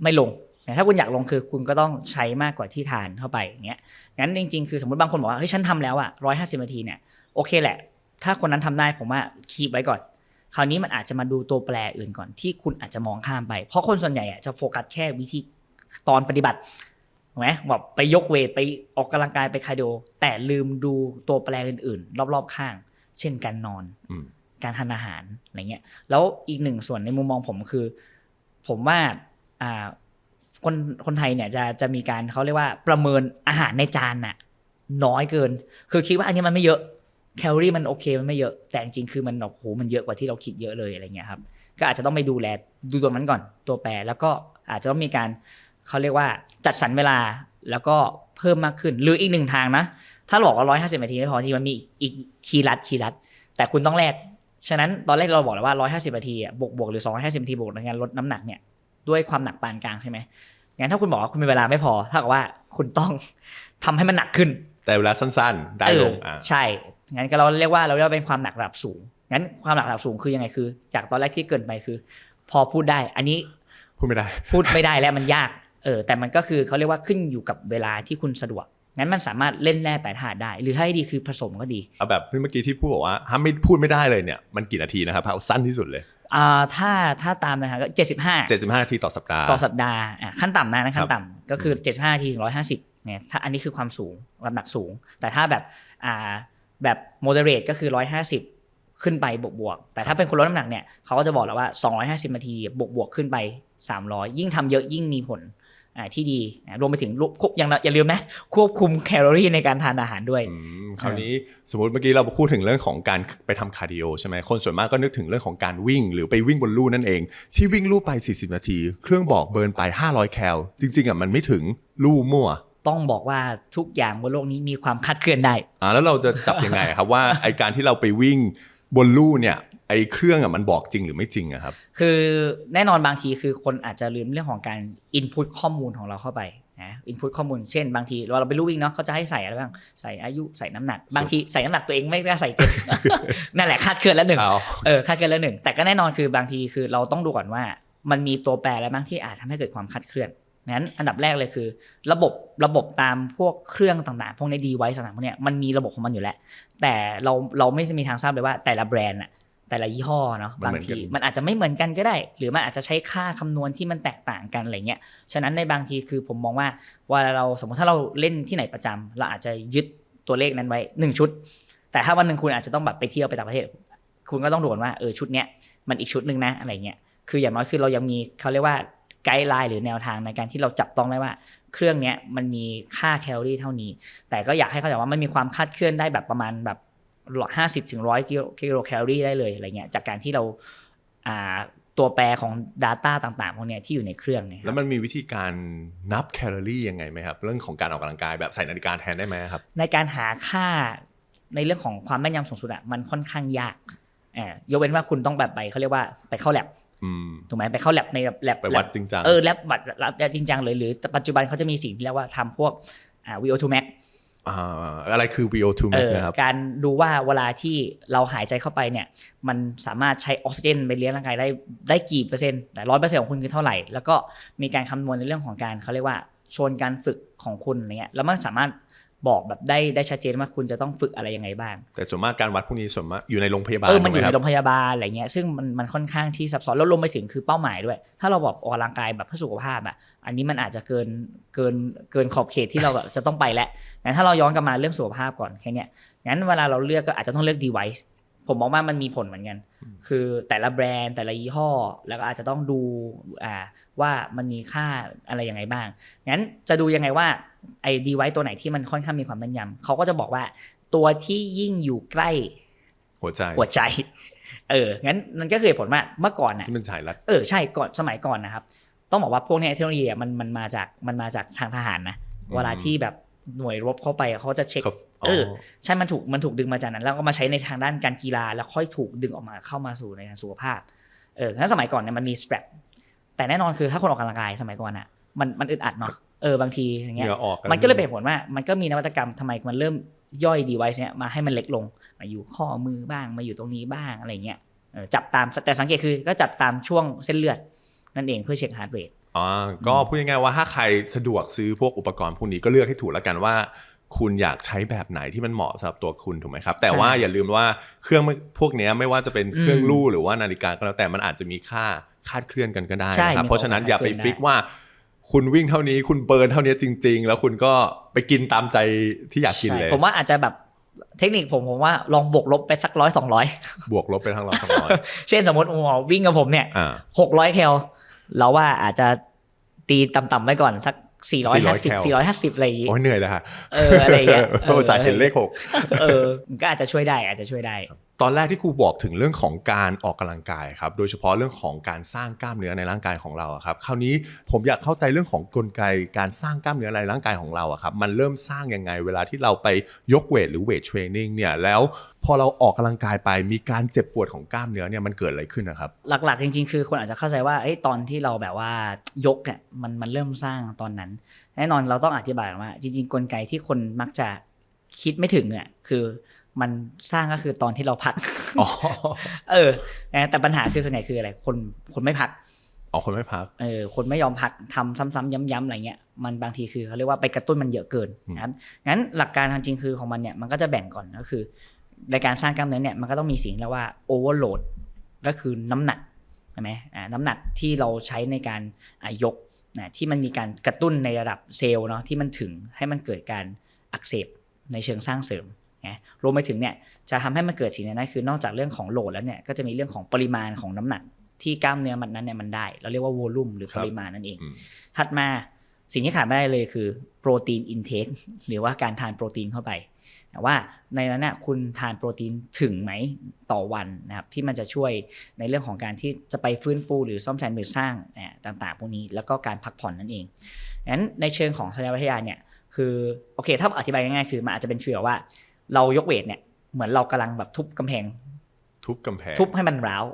ไม่ลงแต่ถ้าคุณอยากลงคือคุณก็ต้องใช้มากกว่าที่ทานเข้าไปอย่างเงี้ยงั้นจริงๆคือสมมติบางคนบอกว่าเฮ้ยฉันทำแล้วอ่ะ150 นาทีเนี่ยโอเคแหละถ้าคนนั้นทำได้ผมว่าคีปไว้ก่อนคราวนี้มันอาจจะมาดูตัวแปรอื่นก่อนที่คุณอาจจะมองข้ามไปเพราะคนส่วนใหญ่จะโฟกัสแค่วิธีตอนปฏิบัติถูกไหมแบบไปยกเวทไปออกกำลังกายไปคาร์ดิโอแต่ลืมดูตัวแปรอื่นๆรอบๆข้างเช่นการนอนการทานอาหารอะไรเงี้ยแล้วอีกหนึ่งส่วนในมุมมองผมคือผมว่าคนไทยเนี่ยจะมีการเขาเรียกว่าประเมินอาหารในจานน่ะน้อยเกินคือคิดว่าอันนี้มันไม่เยอะแคลอรี่มันโอเคมันไม่เยอะแต่จริงๆคือมันโอ้โหมันเยอะกว่าที่เราคิดเยอะเลยอะไรเงี้ยครับก็อาจจะต้องไปดูตัวนั้นก่อนตัวแปรแล้วก็อาจจะต้องมีการเขาเรียกว่าจัดสรรเวลาแล้วก็เพิ่มมากขึ้นหรืออีกหนึ่งทางนะถ้าบอกว่า150 นาทีไม่พอที่มันมีอีกคีย์ลัดแต่คุณต้องแลกฉะนั้นตอนแรกเราบอกแล้วว่า150 นาทีบวกหรือ250 นาทีบวกในการลดน้ำหนักเนี่ยด้วยความหนักปานกลางใช่ไหมงั้นถ้าคุณบอกว่าคุณมีเวลาไม่พอเท่ากับว่าคุณต้องทำให้มันหนักขึ้นแต่เวลาสั้นๆได้ลงใช่งั้นก็เราเรียกว่าเป็นความหนักระดับสูงงั้นความหนักระดับสูงคือยังไงคือจากตอนแรกที่เกินไปคือพอพูดได้อันนี้พูดไม่ได้แล้วมันยากแต่มันก็คือเขาเรียกว่าขึ้นอยู่กับเวลาที่คุณสะดวกงั้นมันสามารถเล่นแร่แปรธาตุได้หรือให้ดีคือผสมก็ดีเอาแบบเมื่อกี้ที่พูดบอกว่าถ้าไม่พูดไม่ได้เลยเนี่ยมันกี่นาทีนะครับเอาสั้นที่สุดเลยถ้าตามนะครับก็75นาทีต่อสัปดาห์ขั้นต่ำนะขั้นต่ำก็คือ75 นาทีถึง150เนี่ยถ้าอันนี้คือความสูงความหนักสูงแต่ถ้าแบบ moderate ก็คือ150ขึ้นไปบวกแต่ถ้าเป็นคนลดน้ำหนักเนี่ยเขาก็จะบอกแล้วว่า250 นาทีบวกขึ้นไป300ยิ่งทำเยอะยิ่งมีผลที่ดีรวมไปถึงอย่าลืมนะควบคุมแคลอรี่ในการทานอาหารด้วยคราวนี้สมมติเมื่อกี้เราพูดถึงเรื่องของการไปทำคาร์ดิโอใช่ไหมคนส่วนมากก็นึกถึงเรื่องของการวิ่งหรือไปวิ่งบนลู่นั่นเองที่วิ่งลู่ไป40 นาทีเครื่องบอกเบิร์นไป500 แคลจริงๆมันไม่ถึงลู่มั่วต้องบอกว่าทุกอย่างบนโลกนี้มีความคลาดเคลื่อนได้แล้วเราจะจับยังไงครับว่าไอการที่เราไปวิ่งบนลู่เนี่ยไอเครื่องมันบอกจริงหรือไม่จริงอะครับคือแน่นอนบางทีคือคนอาจจะลืมเรื่องของการ input ข้อมูลของเราเข้าไปนะ input ข้อมูลเช่นบางทีเราไปลู่วิ่งเนาะเขาจะให้ใส่อะไรบ้างใส่อายุใส่น้ำหนักบางทีใส่น้ำหนักตัวเองไม่กล้าใส่เต็ม นั่นแหละคลาดเคลื่อนแล้วหนึ่งคลาดเคลื่อนแล้วหนึ่งแต่ก็แน่นอนคือบางทีคือเราต้องดูก่อนว่ามันมีตัวแปรอะไรบ้างที่อาจทำให้เกิดความคลาดเคลื่อนนั้นอันดับแรกเลยคือระบบตามพวกเครื่องต่างๆพวกใน device ต่างๆพวกเนี้ยมันมีระบบของมันอยู่แล้วแต่เราไม่มีทางทราบเลยว่าแต่ละแบรนด์แต่ละยี่ห้อเนาะบางทีมันอาจจะไม่เหมือนกันก็ได้หรือมันอาจจะใช้ค่าคำนวณที่มันแตกต่างกันอะไรเงี้ยฉะนั้นในบางทีคือผมมองว่าเราสมมติถ้าเราเล่นที่ไหนประจำเราอาจจะยึดตัวเลขนั้นไว้1ชุดแต่ถ้าวันนึงคุณอาจจะต้องแบบไปเที่ยวไปต่างประเทศคุณก็ต้องดูว่าชุดเนี้ยมันอีกชุดนึงนะอะไรเงี้ยคืออย่างน้อยคือเรายังมีเขาเรียกว่าไกด์ไลน์หรือแนวทางในการที่เราจับต้องได้ว่าเครื่องเนี้ยมันมีค่าแคลอรี่เท่านี้แต่ก็อยากให้เข้าใจว่ามันมีความคลาดเคลื่อนได้แบบประมาณแบบ50 ถึง 100 กิโลแคลอรี่ได้เลยอะไรเงี้ยจากการที่เราตัวแปรของ data ต่างๆพวกเนี้ยที่อยู่ในเครื่องเนี่ยแล้วมันมีวิธีการนับแคลอรี่ยังไงไหมครับเรื่องของการออกกำลังกายแบบใส่นาฬิกาแทนได้ไหมครับในการหาค่าในเรื่องของความแม่นยำสูงสุดมันค่อนข้างยากยกเว้นว่าคุณต้องแบบไปเขาเรียกว่าไปเข้าแลบถูกไหมไปเข้าแลบในแลบไปวัดจริงจังแลบบัตรจริงจังเลยหรือปัจจุบันเขาจะมีสิ่งที่เรียกว่าทำพวกVO2 max อะไรคือ VO2 max นะครับการดูว่าเวลาที่เราหายใจเข้าไปเนี่ยมันสามารถใช้ออกซิเจนไปเลี้ยงร่างกายได้กี่เปอร์เซ็นต์แต่100%ของคุณคือเท่าไหร่แล้วก็มีการคำนวณในเรื่องของการเขาเรียกว่าโซนการฝึกของคุณอะไรเงี้ยแล้วมันสามารถบอกแบบได้ชัดเจนว่าคุณจะต้องฝึกอะไรยังไงบ้างแต่ส่วนมากการวัดพวกนี้ส่วนมากอยู่ในโรงพยาบาลมันอยู่ในโรงพยาบาลอะไรเงี้ยซึ่งมันค่อนข้างที่ซับซ้อนแล้วรวมไปถึงคือเป้าหมายด้วยถ้าเราบอกออกกำลังกายแบบเพื่อสุขภาพอันนี้มันอาจจะเกินขอบเขตที่เราแบบจะต้องไปแล้วงั้นถ้าเราย้อนกลับมาเรื่องสุขภาพก่อนแค่เนี้ยงั้นเวลาเราเลือกก็อาจจะต้องเลือก device ผมมองว่ามันมีผลเหมือนกันคือแต่ละแบรนด์แต่ละยี่ห้อแล้วก็อาจจะต้องดูว่ามันมีค่าอะไรยังไงบ้างงั้นจะดูยังไงว่าไอ้ device ตัวไหนที่มันค่อนข้างมีความแม่นยำเขาก็จะบอกว่าตัวที่ยิ่งอยู่ใกล้หัวใจงั้นมันก็คือผลว่าเมื่อก่อนที่มันสายรัดใช่ก่อนสมัยก่อนนะครับต้องบอกว่าพวกนี้เทคโนโลยีมันมาจากทางทหารนะเวลาที่แบบหน่วยรบเข้าไปเขาจะเช็คใช่มันถูกดึงมาจากนั้นแล้วก็มาใช้ในทางด้านการกีฬาแล้วค่อยถูกดึงออกมาเข้ามาสู่ในทางสุขภาพ งั้นสมัยก่อนเนี่ยมันมี strap แต่แน่นอนคือถ้าคนออกกำลังกายสมัยก่อนอ่ะมันอึดอัดเนาะบางทีอย่างเงี้ยมันก็เลยเป็นผลว่ามันก็มีนวัตกรรมทำไมมันเริ่มย่อย device เนี่ยมาให้มันเล็กลงมาอยู่ข้อมือบ้างมาอยู่ตรงนี้บ้างอะไรเงี้ยจับตามแต่สังเกตคือก็จับตามช่วงเส้นเลือดนั่นเองเพื่อเช็ค heart rate ก็พูดง่ายๆว่าถ้าใครสะดวกซื้อพวกอุปกรณ์พวกนี้ก็เลือกให้ถูกแล้วกันว่าคุณอยากใช้แบบไหนที่มันเหมาะสำหรับตัวคุณถูกไหมครับแต่ว่าอย่าลืมว่าเครื่องพวกนี้ไม่ว่าจะเป็นเครื่องลู่หรือว่านาฬิกาก็แล้วแต่มันอาจจะมีค่าคลาดเคลื่อนกันก็ได้นะครับเพราะฉะนั้นอย่าไปฟิกว่าคุณวิ่งเท่านี้คุณเบิร์นเท่านี้จริงๆแล้วคุณก็ไปกินตามใจที่อยากกินเลยผมว่าอาจจะแบบเทคนิคผมว่าลองบวกลบไปสัก100-200บวกลบไปทั้ง100-200 เช่นสมมติวิ่งกับผมเนี่ย600 แคลเราว่าอาจจะตีต่ำๆไว้ก่อนสัก450อะไรอย่างงี้โอ้ยเหนื่อยเลยค่ะอะไรอย่างเงี้ยสายเห็นเลข6ก็อาจจะช่วยได้ตอนแรกที่ครูบอกถึงเรื่องของการออกกำลังกายครับโดยเฉพาะเรื่องของการสร้างกล้ามเนื้อในร่างกายของเราครับคราวนี้ผมอยากเข้าใจเรื่องของกลไกการสร้างกล้ามเนื้อในร่างกายของเราครับมันเริ่มสร้างยังไงเวลาที่เราไปยกเวทหรือเวทเทรนนิ่งเนี่ยแล้วพอเราออกกำลังกายไปมีการเจ็บปวดของกล้ามเนื้อเนี่ยมันเกิดอะไรขึ้นนะครับหลักๆจริงๆคือคนอาจจะเข้าใจว่าตอนที่เราแบบว่ายกเนี่ยมันเริ่มสร้างตอนนั้นแน่นอนเราต้องอธิบายว่าจริงๆกลไกที่คนมักจะคิดไม่ถึงเนี่ยคือมันสร้างก็คือตอนที่เราพักแต่ปัญหาคือส่วนใหญ่คืออะไรคนไม่พักคนไม่พักคนไม่ยอมพักทำซ้ำๆย้ำๆอะไรเงี้ยมันบางทีคือเขาเรียกว่าไปกระตุ้นมันเยอะเกินนะครับงั้นหลักการจริงๆคือของมันเนี่ยมันก็จะแบ่งก่อนก็คือในการสร้างกล้ามเนื้อเนี่ยมันก็ต้องมีสิ่งเรียกว่าโอเวอร์โหลดก็คือน้ำหนักใช่ไหมน้ำหนักที่เราใช้ในการยกนะที่มันมีการกระตุ้นในระดับเซลล์เนาะที่มันถึงให้มันเกิดการอักเสบในเชิงสร้างเสริมนะรวมไปถึงเนี่ยจะทำให้มันเกิดสิ่งนี้นะคือนอกจากเรื่องของโหลดแล้วเนี่ยก็จะมีเรื่องของปริมาณของน้ำหนักที่กล้ามเนื้อมันนั้นเนี่ยมันได้เราเรียกว่าโวลูมหรือปริมาณนั่นเองถัดมาสิ่งที่ขาดไม่ได้เลยคือโปรตีนอินเทคหรือว่าการทานโปรตีนเข้าไปว่าในนั้นน่ะคุณทานโปรตีนถึงไหมต่อวันนะครับที่มันจะช่วยในเรื่องของการที่จะไปฟื้นฟูหรือซ่อมแซมหรือสร้างต่างๆพวกนี้แล้วก็การพักผ่อนนั่นเองงั้นในเชิงของสัญญาวิทยาเนี่ยคือโอเคถ้าอธิบายง่ายๆคือมันอาจจะเป็นฟีลว่าเรายกเวทเนี่ยเหมือนเรากำลังแบบทุบให้มันร้าว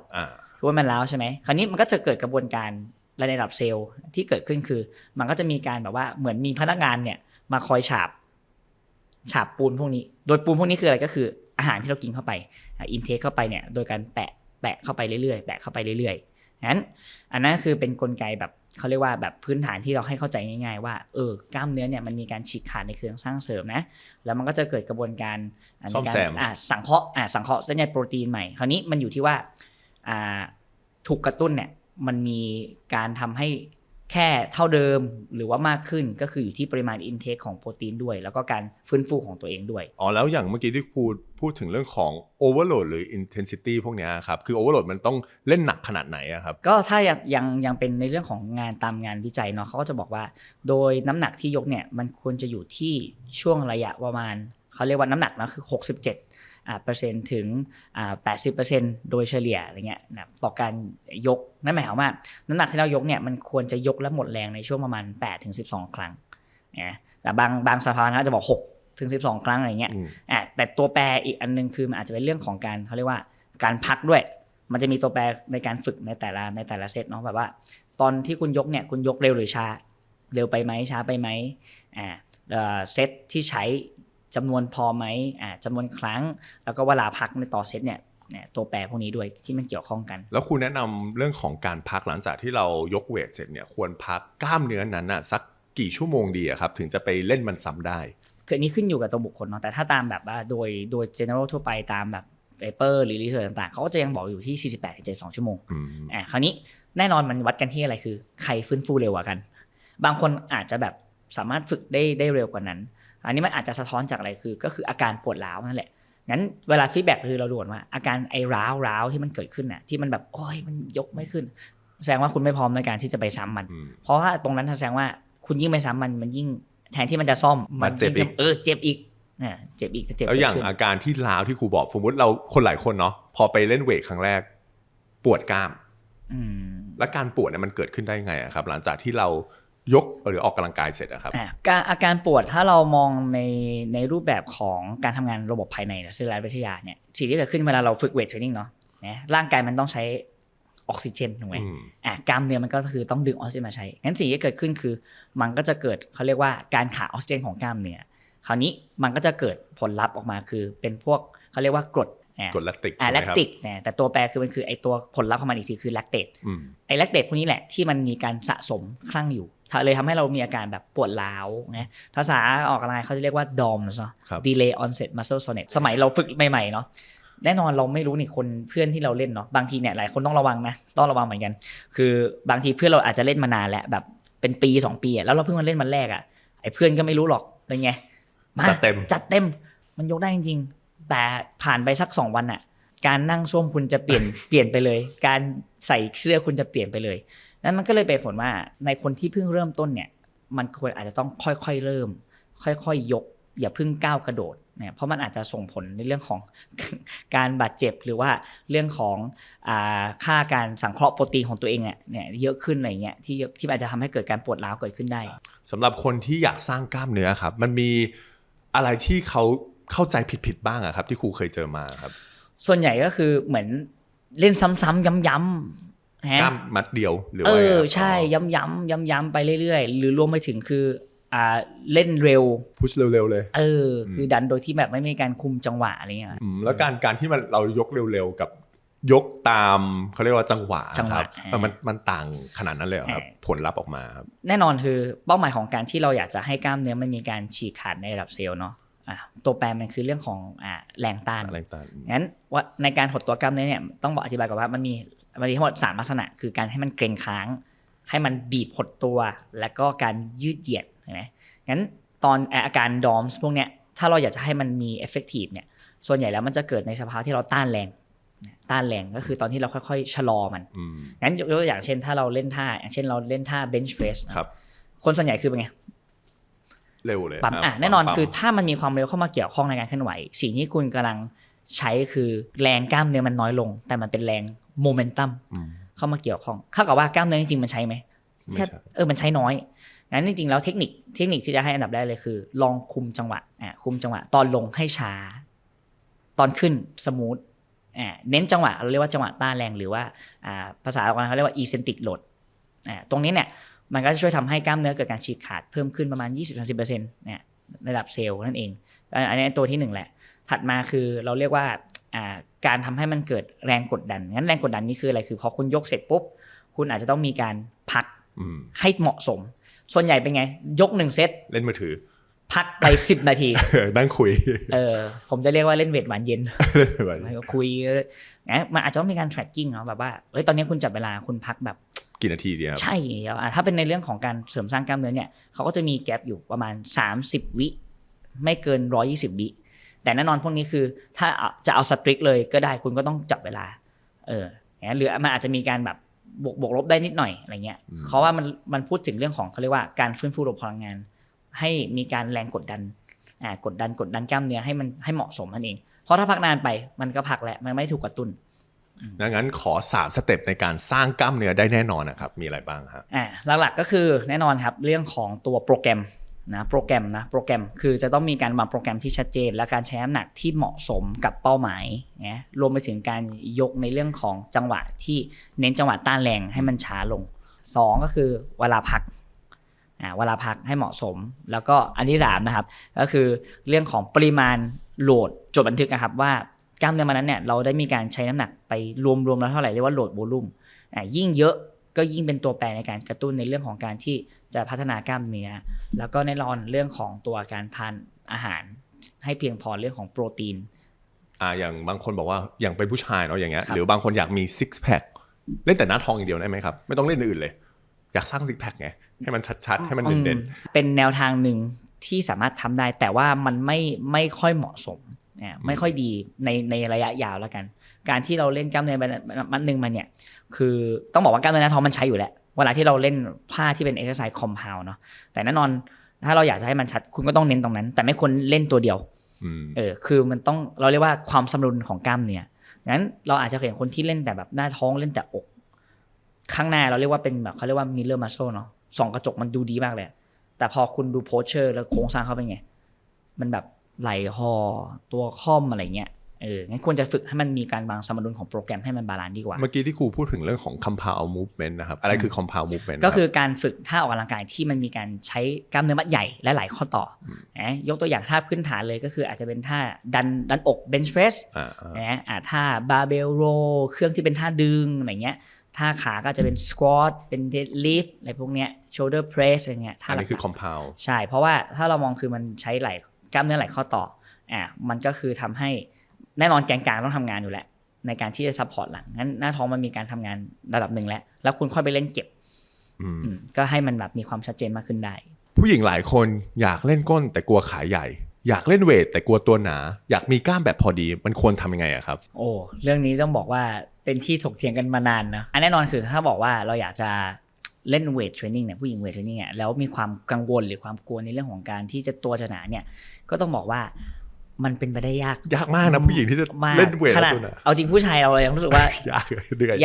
ทุบให้มันร้าวใช่ไหมคราวนี้มันก็จะเกิดกระบวนการในระดับเซลล์ที่เกิดขึ้นคือมันก็จะมีการแบบว่าเหมือนมีพนักงานเนี่ยมาคอยฉาบปูนพวกนี้โดยปูนพวกนี้คืออะไรก็คืออาหารที่เรากินเข้าไปอินเทคเข้าไปเนี่ยโดยการแปะเข้าไปเรื่อยๆงั้นอันนั้นคือเป็นกลไกแบบเขาเรียกว่าแบบพื้นฐานที่เราให้เข้าใจง่ายๆว่ากล้ามเนื้อเนี่ยมันมีการฉีกขาดในเครื่องสร้างเสริมนะแล้วมันก็จะเกิดกระบวนการซ่อมแซมสังเคราะห์เส้นใยโปรตีนใหม่คราวนี้มันอยู่ที่ว่าถูกกระตุ้นเนี่ยมันมีการทำให้แค่เท่าเดิมหรือว่ามากขึ้นก็คืออยู่ที่ปริมาณอินเทคของโปรตีนด้วยแล้วก็การฟื้นฟูของตัวเองด้วยแล้วอย่างเมื่อกี้ที่พูดถึงเรื่องของ overload หรือ intensity พวกนี้ครับคือ overload มันต้องเล่นหนักขนาดไหนครับก็ถ้ายังเป็นในเรื่องของงานตามงานวิจัยเนาะเขาก็จะบอกว่าโดยน้ำหนักที่ยกเนี่ยมันควรจะอยู่ที่ช่วงระยะประมาณเขาเรียกว่าน้ำหนักนะคือ67%ถึง80%โดยเฉลี่ยอะไรเงี้ยนะต่อการยกนั่นหมายความว่าน้ำหนักที่เรายกเนี่ยมันควรจะยกและหมดแรงในช่วงประมาณ8ถึง12ครั้งนะแต่บางสภานะจะบอก6ถึง12ครั้งอะไรเงี้ยแต่ตัวแปรอีกอันนึงคือมันอาจจะเป็นเรื่องของการเขาเรียกว่าการพักด้วยมันจะมีตัวแปรในการฝึกในแต่ละเซตเนาะแบบว่าตอนที่คุณยกเนี่ยคุณยกเร็วหรือช้าเร็วไปไหมช้าไปไหมเซตที่ใช้จำนวนพอไหมจำนวนครั้งแล้วก็เวลาพักในต่อเซตเนี่ยตัวแปรพวกนี้ด้วยที่มันเกี่ยวข้องกันแล้วคุณแนะนำเรื่องของการพักหลังจากที่เรายกเวทเสร็จเนี่ยควรพักกล้ามเนื้อนั้นสักกี่ชั่วโมงดีครับถึงจะไปเล่นมันซ้ำได้คืออันนี้ขึ้นอยู่กับตัวบุคคลเนาะแต่ถ้าตามแบบว่าโดย general ทั่วไปตามแบบเปเปอร์หรือรีเสิร์ชต่างๆเขาก็จะยังบอกอยู่ที่48-72ชั่วโมงคราวนี้แน่นอนมันวัดกันที่อะไรคือใครฟื้นฟูเร็วกว่ากันบางคนอาจจะแบบสามารถฝึกได้เร็วกว่านั้นอันนี้มันอาจจะสะท้อนจากอะไรก็คืออาการปวดร้าวนั่นแหละงั้นเวลาฟีดแบ็กคือเราดูว่าอาการไอ้ร้าวที่มันเกิดขึ้นน่ะที่มันแบบโอ้ยมันยกไม่ขึ้นแสดงว่าคุณไม่พร้อมในการที่จะไปซ้ำมันเพราะว่าตรงนั้นแสดงว่าคุณยิ่งไปซ้ำมันยิ่งแทนที่มันจะซ่อมมันเจ็บอีกเจ็บอีกเจ็บแล้วอย่างอาการที่ร้าวที่ครูบอกสมมติเราคนหลายคนเนาะพอไปเล่นเวทครั้งแรกปวดกล้ามแล้วการปวดเนี่ยมันเกิดขึ้นได้ไงครับหลังจากที่เรายกหรือออกกำลังกายเสร็จครับอาการปวดถ้าเรามองในรูปแบบของการทำงานระบบภายในเซลล์วิทยาเนี่ยสิ่งที่เกิดขึ้นเวลาเราฝึกเวทเทรนนิ่งเนาะร่างกายมันต้องใช้ ออกซิเจนถูกไหมกล้ามเนื้อมันก็คือต้องดึงออกซิเจนมาใช้งั้นสิ่งที่เกิดขึ้นคือมันก็จะเกิดเขาเรียกว่าการขาดออกซิเจนของกล้ามเนื้อคราวนี้มันก็จะเกิดผลลัพธ์ออกมาคือเป็นพวกเขาเรียกว่ากรดแลคติกแลคติกแต่ตัวแปรคือมันคือไอตัวผลลัพธ์ของมันอีกทีคือแลคเตตไอแลคเตตพวกนี้แหละที่มันมีการสะสมคลั่งอยู่เลยทำให้เรามีอาการแบบปวดร้าวนะภาษาออกกำลังกายเขาจะเรียกว่า DOMS เนาะ Delay Onset Muscle Soreness สมัยเราฝึกใหม่ๆเนาะแน่นอนเราไม่รู้นี่คนเพื่อนที่เราเล่นเนาะบางทีเนี่ยหลายคนต้องระวังนะต้องระวังเหมือนกันคือบางทีเพื่อนเราอาจจะเล่นมานานแล้วแบบเป็นปี2ปีแล้วเราเพิ่งมาเล่นมันแรกไอ้เพื่อนก็ไม่รู้หรอกเป็นไงจัดเต็มมันยกได้จริงๆแต่ผ่านไปสัก2วันการนั่งส้วมคุณจะเปลี่ยนไปเลยการใส่เสื้อคุณจะเปลี่ยนไปเลยนั้นมันก็เลยเป็นผลว่าในคนที่เพิ่งเริ่มต้นเนี่ยมันควรอาจจะต้องค่อยๆเริ่มค่อยๆยกอย่าเพิ่งก้าวกระโดดเนี่ยเพราะมันอาจจะส่งผลในเรื่องของ การบาดเจ็บหรือว่าเรื่องของค่าการสังเคราะห์โปรตีนของตัวเองเนี่ยเยอะขึ้นอะไรเงี้ยที่อาจจะทำให้เกิดการปวดร้าวเกิดขึ้นได้สำหรับคนที่อยากสร้างกล้ามเนื้อครับมันมีอะไรที่เขาเข้าใจผิดๆบ้างครับที่ครูเคยเจอมาครับส่วนใหญ่ก็คือเหมือนเล่นซ้ำๆย้ำๆกล้ามมัดเดียวหรือว่าใช่ย้ำๆไปเรื่อยๆหรือรวมไปถึงคือเล่นเร็วพุชเร็วๆเลยคือดันโดยที่แบบไม่มีการคุมจังหวะอะไรเงี้ยแล้วการที่เรายกเร็วๆกับยกตามเขาเรียกว่าจังหวะครับมันต่างขนาดนั้นเลยครับผลลัพธ์ออกมาครับแน่นอนคือเป้าหมายของการที่เราอยากจะให้กล้ามเนื้อมันมีการฉีกขาดในระดับเซลล์เนาะตัวแปรมันคือเรื่องของแรงต้านงั้นว่าในการหดตัวกล้ามเนื้อเนี่ยต้องบอกอธิบายก่อนว่ามันมีทั้งหมด3ลักษณะคือการให้มันเกร็งค้างให้มันบีบหดตัวแล้วก็การยืดเหยียดเห็นไหมงั้นตอนอาการดอมส์พวกเนี้ยถ้าเราอยากจะให้มันมีเอฟเฟกตีฟเนี่ยส่วนใหญ่แล้วมันจะเกิดในสภาวะที่เราต้านแรงก็คือตอนที่เราค่อยๆชะลอมันงั้นยกตัวอย่างเช่นถ้าเราเล่นท่าอย่างเช่นเราเล่นท่า bench press คนส่วนใหญ่คือเป็นไงเร็วเลยแน่นอนคือถ้ามันมีความเร็วเข้ามาเกี่ยวข้องในการเคลื่อนไหวสิ่งที่คุณกำลังใช้คือแรงกล้ามเนื้อมันน้อยลงแต่มันเป็นแรงโมเมนตัมเข้ามาเกี่ยวข้องเท่ากับว่ากล้ามเนื้อจริงๆมันใช้ไหมมันใช้น้อยงั้นจริงๆแล้วเทคนิคที่จะให้อันดับแรกเลยคือลองคุมจังหวะตอนลงให้ช้าตอนขึ้นสมูทเน้นจังหวะเราเรียกว่าจังหวะต้านแรงหรือว่าภาษาอังกฤษเขาเรียกว่า eccentric load ตรงนี้เนี่ยมันก็จะช่วยทำให้กล้ามเนื้อเกิดการฉีกขาดเพิ่มขึ้นประมาณ 20-30% เนี่ยระดับเซลล์นั่นเองอันนี้ตัวที่1แหละถัดมาคือเราเรียกว่าการทำให้มันเกิดแรงกดดันงั้นแรงกดดันนี่คืออะไรคือพอคุณยกเสร็จปุ๊บคุณอาจจะต้องมีการพักให้เหมาะสมส่วนใหญ่เป็นไงยก1เซตเล่นมือถือพักไป10นาทีนั่งคุยผมจะเรียกว่าเล่นเวทหวานเย็นคุยมันอาจจะต้องมีการ tracking เนาะแบบว่าตอนนี้คุณจับเวลาคุณพักแบบกี่นาทีดีครับใช่ถ้าเป็นในเรื่องของการเสริมสร้างกล้ามเนื้อเนี่ยเขาก็จะมีแกปอยู่ประมาณ30วิไม่เกิน120วิแต่แน่นอนพวกนี้คือถ้าจะเอาสตริกเลยก็ได้คุณก็ต้องจับเวลาหรือมันอาจจะมีการแบบบวกลบได้นิดหน่อยอะไรเงี้ยเพราะว่ามันพูดถึงเรื่องของเขาเรียกว่าการฟื้นฟูระบบพลังงานให้มีการแรงกดดันกดดันกล้ามเนื้อให้มันให้เหมาะสมนั่นเองเพราะถ้าพักนานไปมันก็พักแหละมันไม่ถูกกระตุ้นงั้นขอ3สเต็ปในการสร้างกล้ามเนื้อได้แน่นอนนะครับมีอะไรบ้างครับหลักๆก็คือแน่นอนครับเรื่องของตัวโปรแกรมโปรแกรมคือจะต้องมีการวางโปรแกรมที่ชัดเจนและการใช้น้ำหนักที่เหมาะสมกับเป้าหมายรวมไปถึงการยกในเรื่องของจังหวะที่เน้นจังหวะต้านแรงให้มันช้าลง2ก็คือเวลาพักให้เหมาะสมแล้วก็อันที่3นะครับก็คือเรื่องของปริมาณโหลดจดบันทึกนะครับว่ากล้ามเนื้อมันนั้นเนี่ยเราได้มีการใช้น้ำหนักไปรวมแล้วเท่าไหร่เรียกว่าโหลดโวลุ่มยิ่งเยอะก็ยิ่งเป็นตัวแปรในการกระตุ้นในเรื่องของการที่จะพัฒนากล้ามเนื้อแล้วก็แน่นอนเรื่องของตัวการทานอาหารให้เพียงพอเรื่องของโปรตีนอย่างบางคนบอกว่าอย่างเป็นผู้ชายเนาะอย่างเงี้ยหรือบางคนอยากมีซิกแพคเล่นแต่หน้าท้องอย่างเดียวได้ไหมครับไม่ต้องเล่นอื่นเลยอยากสร้างซิกแพคไงให้มันชัดๆให้มันเด่นๆเป็นแนวทางหนึ่งที่สามารถทำได้แต่ว่ามันไม่ค่อยเหมาะสมไม่ค่อยดีในระยะยาวแล้วกันการที่เราเล่นกล้ามเนื้อมันนึงมันเนี่ยคือต้องบอกว่ากล้ามเนื้อหน้าท้องมันใช้อยู่แล้วเวลาที่เราเล่นท่าที่เป็น exercise compound เนาะแต่แน่นอนถ้าเราอยากจะให้มันชัดคุณก็ต้องเน้นตรงนั้นแต่ไม่ควรเล่นตัวเดียวคือมันต้องเราเรียกว่าความสมดุลของกล้ามเนื้องั้นเราอาจจะเห็นคนที่เล่นแต่แบบหน้าท้องเล่นแต่อกข้างหน้าเราเรียกว่าเป็นแบบเขาเรียกว่า mirror muscle เนาะส่องกระจกมันดูดีมากเลยแต่พอคุณดูโพสเชอร์แล้วโครงสร้างเขาเป็นไงมันแบบไหล่คอตัวค่อมอะไรเงี้ย งั้นควรจะฝึกให้มันมีการวางสมดุลของโปรแกรมให้มันบาลานซ์ดีกว่าเมื่อกี้ที่ครูพูดถึงเรื่องของ compound movement นะครับอะไรคือ compound movement ก็คือการฝึกท่าออกกำลังกายที่มันมีการใช้กล้ามเนื้อมัดใหญ่และหลายข้อต่อยกตัวอย่างท่าพื้นฐานเลยก็คืออาจจะเป็นท่าดันอก bench press ท่า barbell row เครื่องที่เป็นท่าดึงอะไรเงี้ยท่าขาก็จะเป็น squat เป็น deadlift อะไรพวกเนี้ย shoulder press อะไรเงี้ยท่านี้คือ compound ใช่เพราะว่าถ้าเรามองคือมันใช้หลายกล้ามเนื้อหลายข้อต่อมันก็คือทำให้แน่นอนแกนกลางต้องทำงานอยู่แล้วในการที่จะซัพพอร์ตหลังงั้นหน้าท้องมันมีการทำงานระดับหนึ่งแล้วคุณค่อยไปเล่นเก็บก็ให้มันแบบมีความชัดเจนมากขึ้นได้ผู้หญิงหลายคนอยากเล่นก้นแต่กลัวขาใหญ่อยากเล่นเวทแต่กลัวตัวหนาอยากมีกล้ามแบบพอดีมันควรทำยังไงอะครับโอ้เรื่องนี้ต้องบอกว่าเป็นที่ถกเถียงกันมานานนะแน่นอนคือถ้าบอกว่าเราอยากจะเล่นเวทเทรนนิ่งเนี่ยผู้หญิงเวทเทรนนิ่งแล้วมีความกังวลหรือความกลัวในเรื่องของการที่จะตัวจะหนาเนี่ยก็ต้องบอกว่ามันเป็นไปได้ยากมากนะผู้หญิงที่จะเล่นเวทตัวหนาเอาจริงผู้ชายเรายังรู้สึกว่า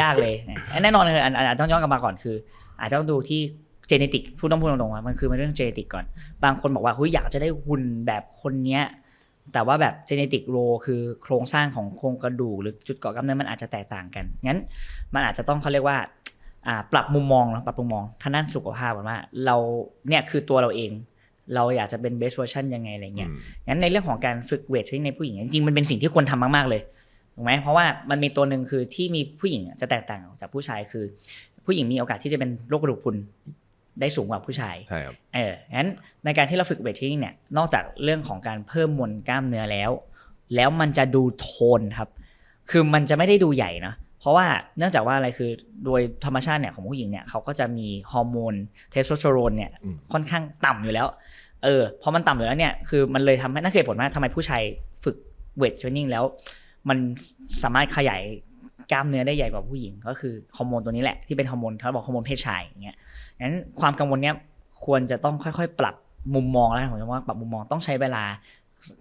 ย ากเลยแน่นอนคืออาจต้องย้อนกลับมาก่อนคืออาจจะต้องดูที่เจเนติกต้องพูดตรงๆว่ามันคือมันเรื่องเจเนติกก่อนบางคนบอกว่าอยากจะได้หุ่นแบบคนเนี้ยแต่ว่าแบบเจเนติกโรคือโครงสร้างของโครงกระดูกหรือจุดเกาะกล้ามเนื้อมันอาจจะแตกต่างกันงั้นมันอาจจะต้องเขาเรียกว่าปรับมุมมองทางด้านสุขภาพว่าเราเนี่ยคือตัวเราเองเราอยากจะเป็น best version ยังไงอะไรเงี้ยงั้นในเรื่องของการฝึกเวทในผู้หญิงจริงๆมันเป็นสิ่งที่ควรทำมากๆเลยถูกไหมเพราะว่ามันมีตัวหนึ่งคือที่มีผู้หญิงจะแตกต่างจากผู้ชายคือผู้หญิงมีโอกาสที่จะเป็นโรคกระดูกพรุนได้สูงกว่าผู้ชายใช่ครับงั้นในการที่เราฝึกเวทเทรนนิ่งเนี่ยนอกจากเรื่องของการเพิ่มมวลกล้ามเนื้อแล้วมันจะดูโทนครับคือมันจะไม่ได้ดูใหญ่นะเพราะว่าเนื่องจากว่าอะไรคือโดยธรรมชาติเนี่ยของผู้หญิงเนี่ยเขาก็จะมีฮอร์โมนเทสโทสเตอโรนเนี่ยค่อนข้างต่ำอยู่แล้วพอมันต่ำอยู่แล้วเนี่ยคือมันเลยทำให้นั่นคือเหตุผลว่าทำไมผู้ชายฝึกเวทเทรนนิ่งแล้วมันสามารถขยายกล้ามเนื้อได้ใหญ่กว่าผู้หญิงก็คือฮอร์โมนตัวนี้แหละที่เป็นฮอร์โมนเขาบอกฮอร์โมนเพศชายอย่างเงี้ยงั้นความกังวลเนี้ยควรจะต้องค่อยๆปรับมุมมองแล้วผมว่าปรับมุมมองต้องใช้เวลา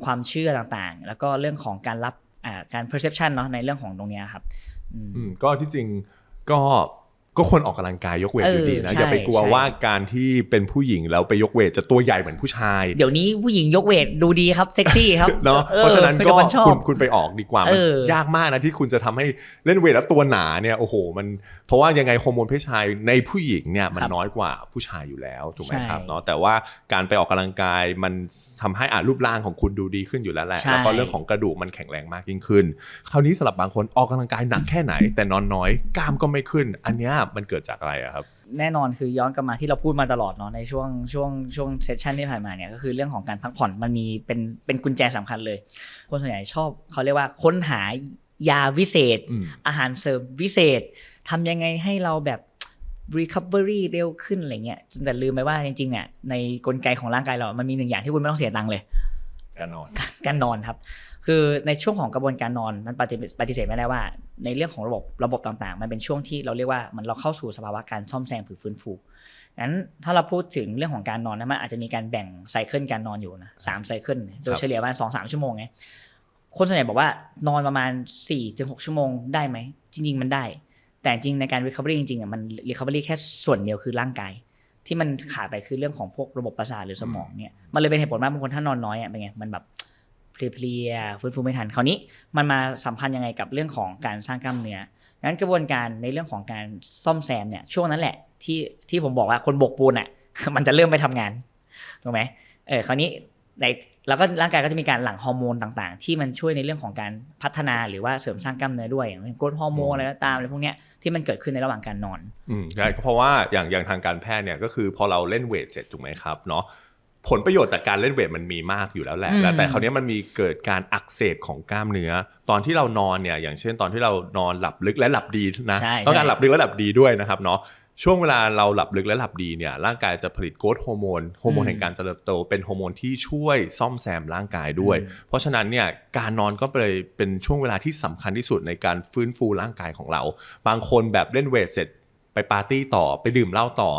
ความเชื่อต่างๆแล้วก็เรื่องของการรับการ perception เนาะในเรื่องของตรงนี้ครับก็ที่จริงก็ควรออกกำลังกายยกเวทอยู่ดีนะอย่าไปกลัวว่าการที่เป็นผู้หญิงแล้วไปยกเวทจะตัวใหญ่เหมือนผู้ชายเดี๋ยวนี้ผู้หญิงยกเวทดูดีครับเซ็กซี่ครับเนาะเพราะฉะนั้นก็คุณไปออกดีกว่ามันยากมากนะที่คุณจะทำให้เล่นเวทแล้วตัวหนาเนี่ยโอ้โหมันเพราะว่ายังไงฮอร์โมนเพศชายในผู้หญิงเนี่ยมันน้อยกว่าผู้ชายอยู่แล้วถูกไหมครับเนาะแต่ว่าการไปออกกำลังกายมันทำให้รูปร่างของคุณดูดีขึ้นอยู่แล้วแหละแล้วก็เรื่องของกระดูกมันแข็งแรงมากยิ่งขึ้นคราวนี้สำหรับบางคนออกกำลังกายหนักแค่ไหนแต่นอนน้อยกล้ามก็ไม่ขึ้นอันนี้มันเกิดจากอะไรครับแน่นอนคือย้อนกลับมาที่เราพูดมาตลอดเนาะในช่วงเซสชันที่ผ่านมาเนี่ยก็คือเรื่องของการพักผ่อนมันมีเป็นกุญแจสำคัญเลยคนส่วนใหญ่ชอบเขาเรียกว่าค้นหายาวิเศษอาหารเสริมวิเศษทำยังไงให้เราแบบ recovery เร็วขึ้นอะไรเงี้ยจนแต่ลืมไปว่าจริงๆเนี่ยในกลไกของร่างกายเรามันมีหนึ่งอย่างที่คุณไม่ต้องเสียตังค์เลยการนอนครับคือในช่วงของกระบวนการนอนมันปฏิเสธไม่ได้ว่าในเรื่องของระบบต่างๆมันเป็นช่วงที่เราเรียกว่ามันเราเข้าสู่สภาวะการซ่อมแซมหรือฟื้นฟูงั้นถ้าเราพูดถึงเรื่องของการนอนนะมันอาจจะมีการแบ่งไซเคิลการนอนอยู่นะ3ไซเคิลโดยเฉลี่ยประมาณ 2-3 ชั่วโมงไงคนส่วนใหญ่บอกว่านอนประมาณ 4-6 ชั่วโมงได้ไหมจริงๆมันได้แต่จริงในการ recovery จริงๆมัน recovery แค่ส่วนเดียวคือร่างกายที่มันขาดไปคือเรื่องของพวกระบบประสาทหรือสมองเนี่ยมันเลยเป็นเหตุผลว่าบางคนถ้านอนน้อยเป็นไงมันแบบเพลียฟื้นฟูไม่ทันคราวนี้มันมาสัมพันธ์ยังไงกับเรื่องของการสร้างกล้ามเนื้องั้นกระบวนการในเรื่องของการซ่อมแซมเนี่ยช่วงนั้นแหละที่ผมบอกว่าคนบกปูนอ่ะ มันจะเริ่มไปทำงานถูกไหมคราวนี้แล้วก็ร่างกายก็จะมีการหลั่งฮอร์โมนต่างๆที่มันช่วยในเรื่องของการพัฒนาหรือว่าเสริมสร้างกล้ามเนื้อด้วยอย่างเช่นกรดฮอร์โมนอะไรก็ตามอะไรพวกเนี้ยที่มันเกิดขึ้นในระหว่างการนอนใช่เพราะว่าอย่างทางการแพทย์เนี่ยก็คือพอเราเล่นเวทเสร็จถูกไหมครับเนาะผลประโยชน์จากการเล่นเวทมันมีมากอยู่แล้วแหละแต่คราวนี้มันมีเกิดการอักเสบของกล้ามเนื้อตอนที่เรานอนเนี่ยอย่างเช่นตอนที่เรานอนหลับลึกและหลับดีนะต้องการหลับลึกและหลับดีด้วยนะครับเนาะช่วงเวลาเราหลับลึกและหลับดีเนี่ยร่างกายจะผลิตโกรทฮอร์โมนแห่งการเจริญเติบโตเป็นฮอร์โมนที่ช่วยซ่อมแซมร่างกายด้วยเพราะฉะนั้นเนี่ยการนอนก็เลยเป็นช่วงเวลาที่สำคัญที่สุดในการฟื้นฟูร่างกายของเราบางคนแบบเล่นเวทเสร็จไปปาร์ตี้ต่อไปดื่มเหล้าต่อ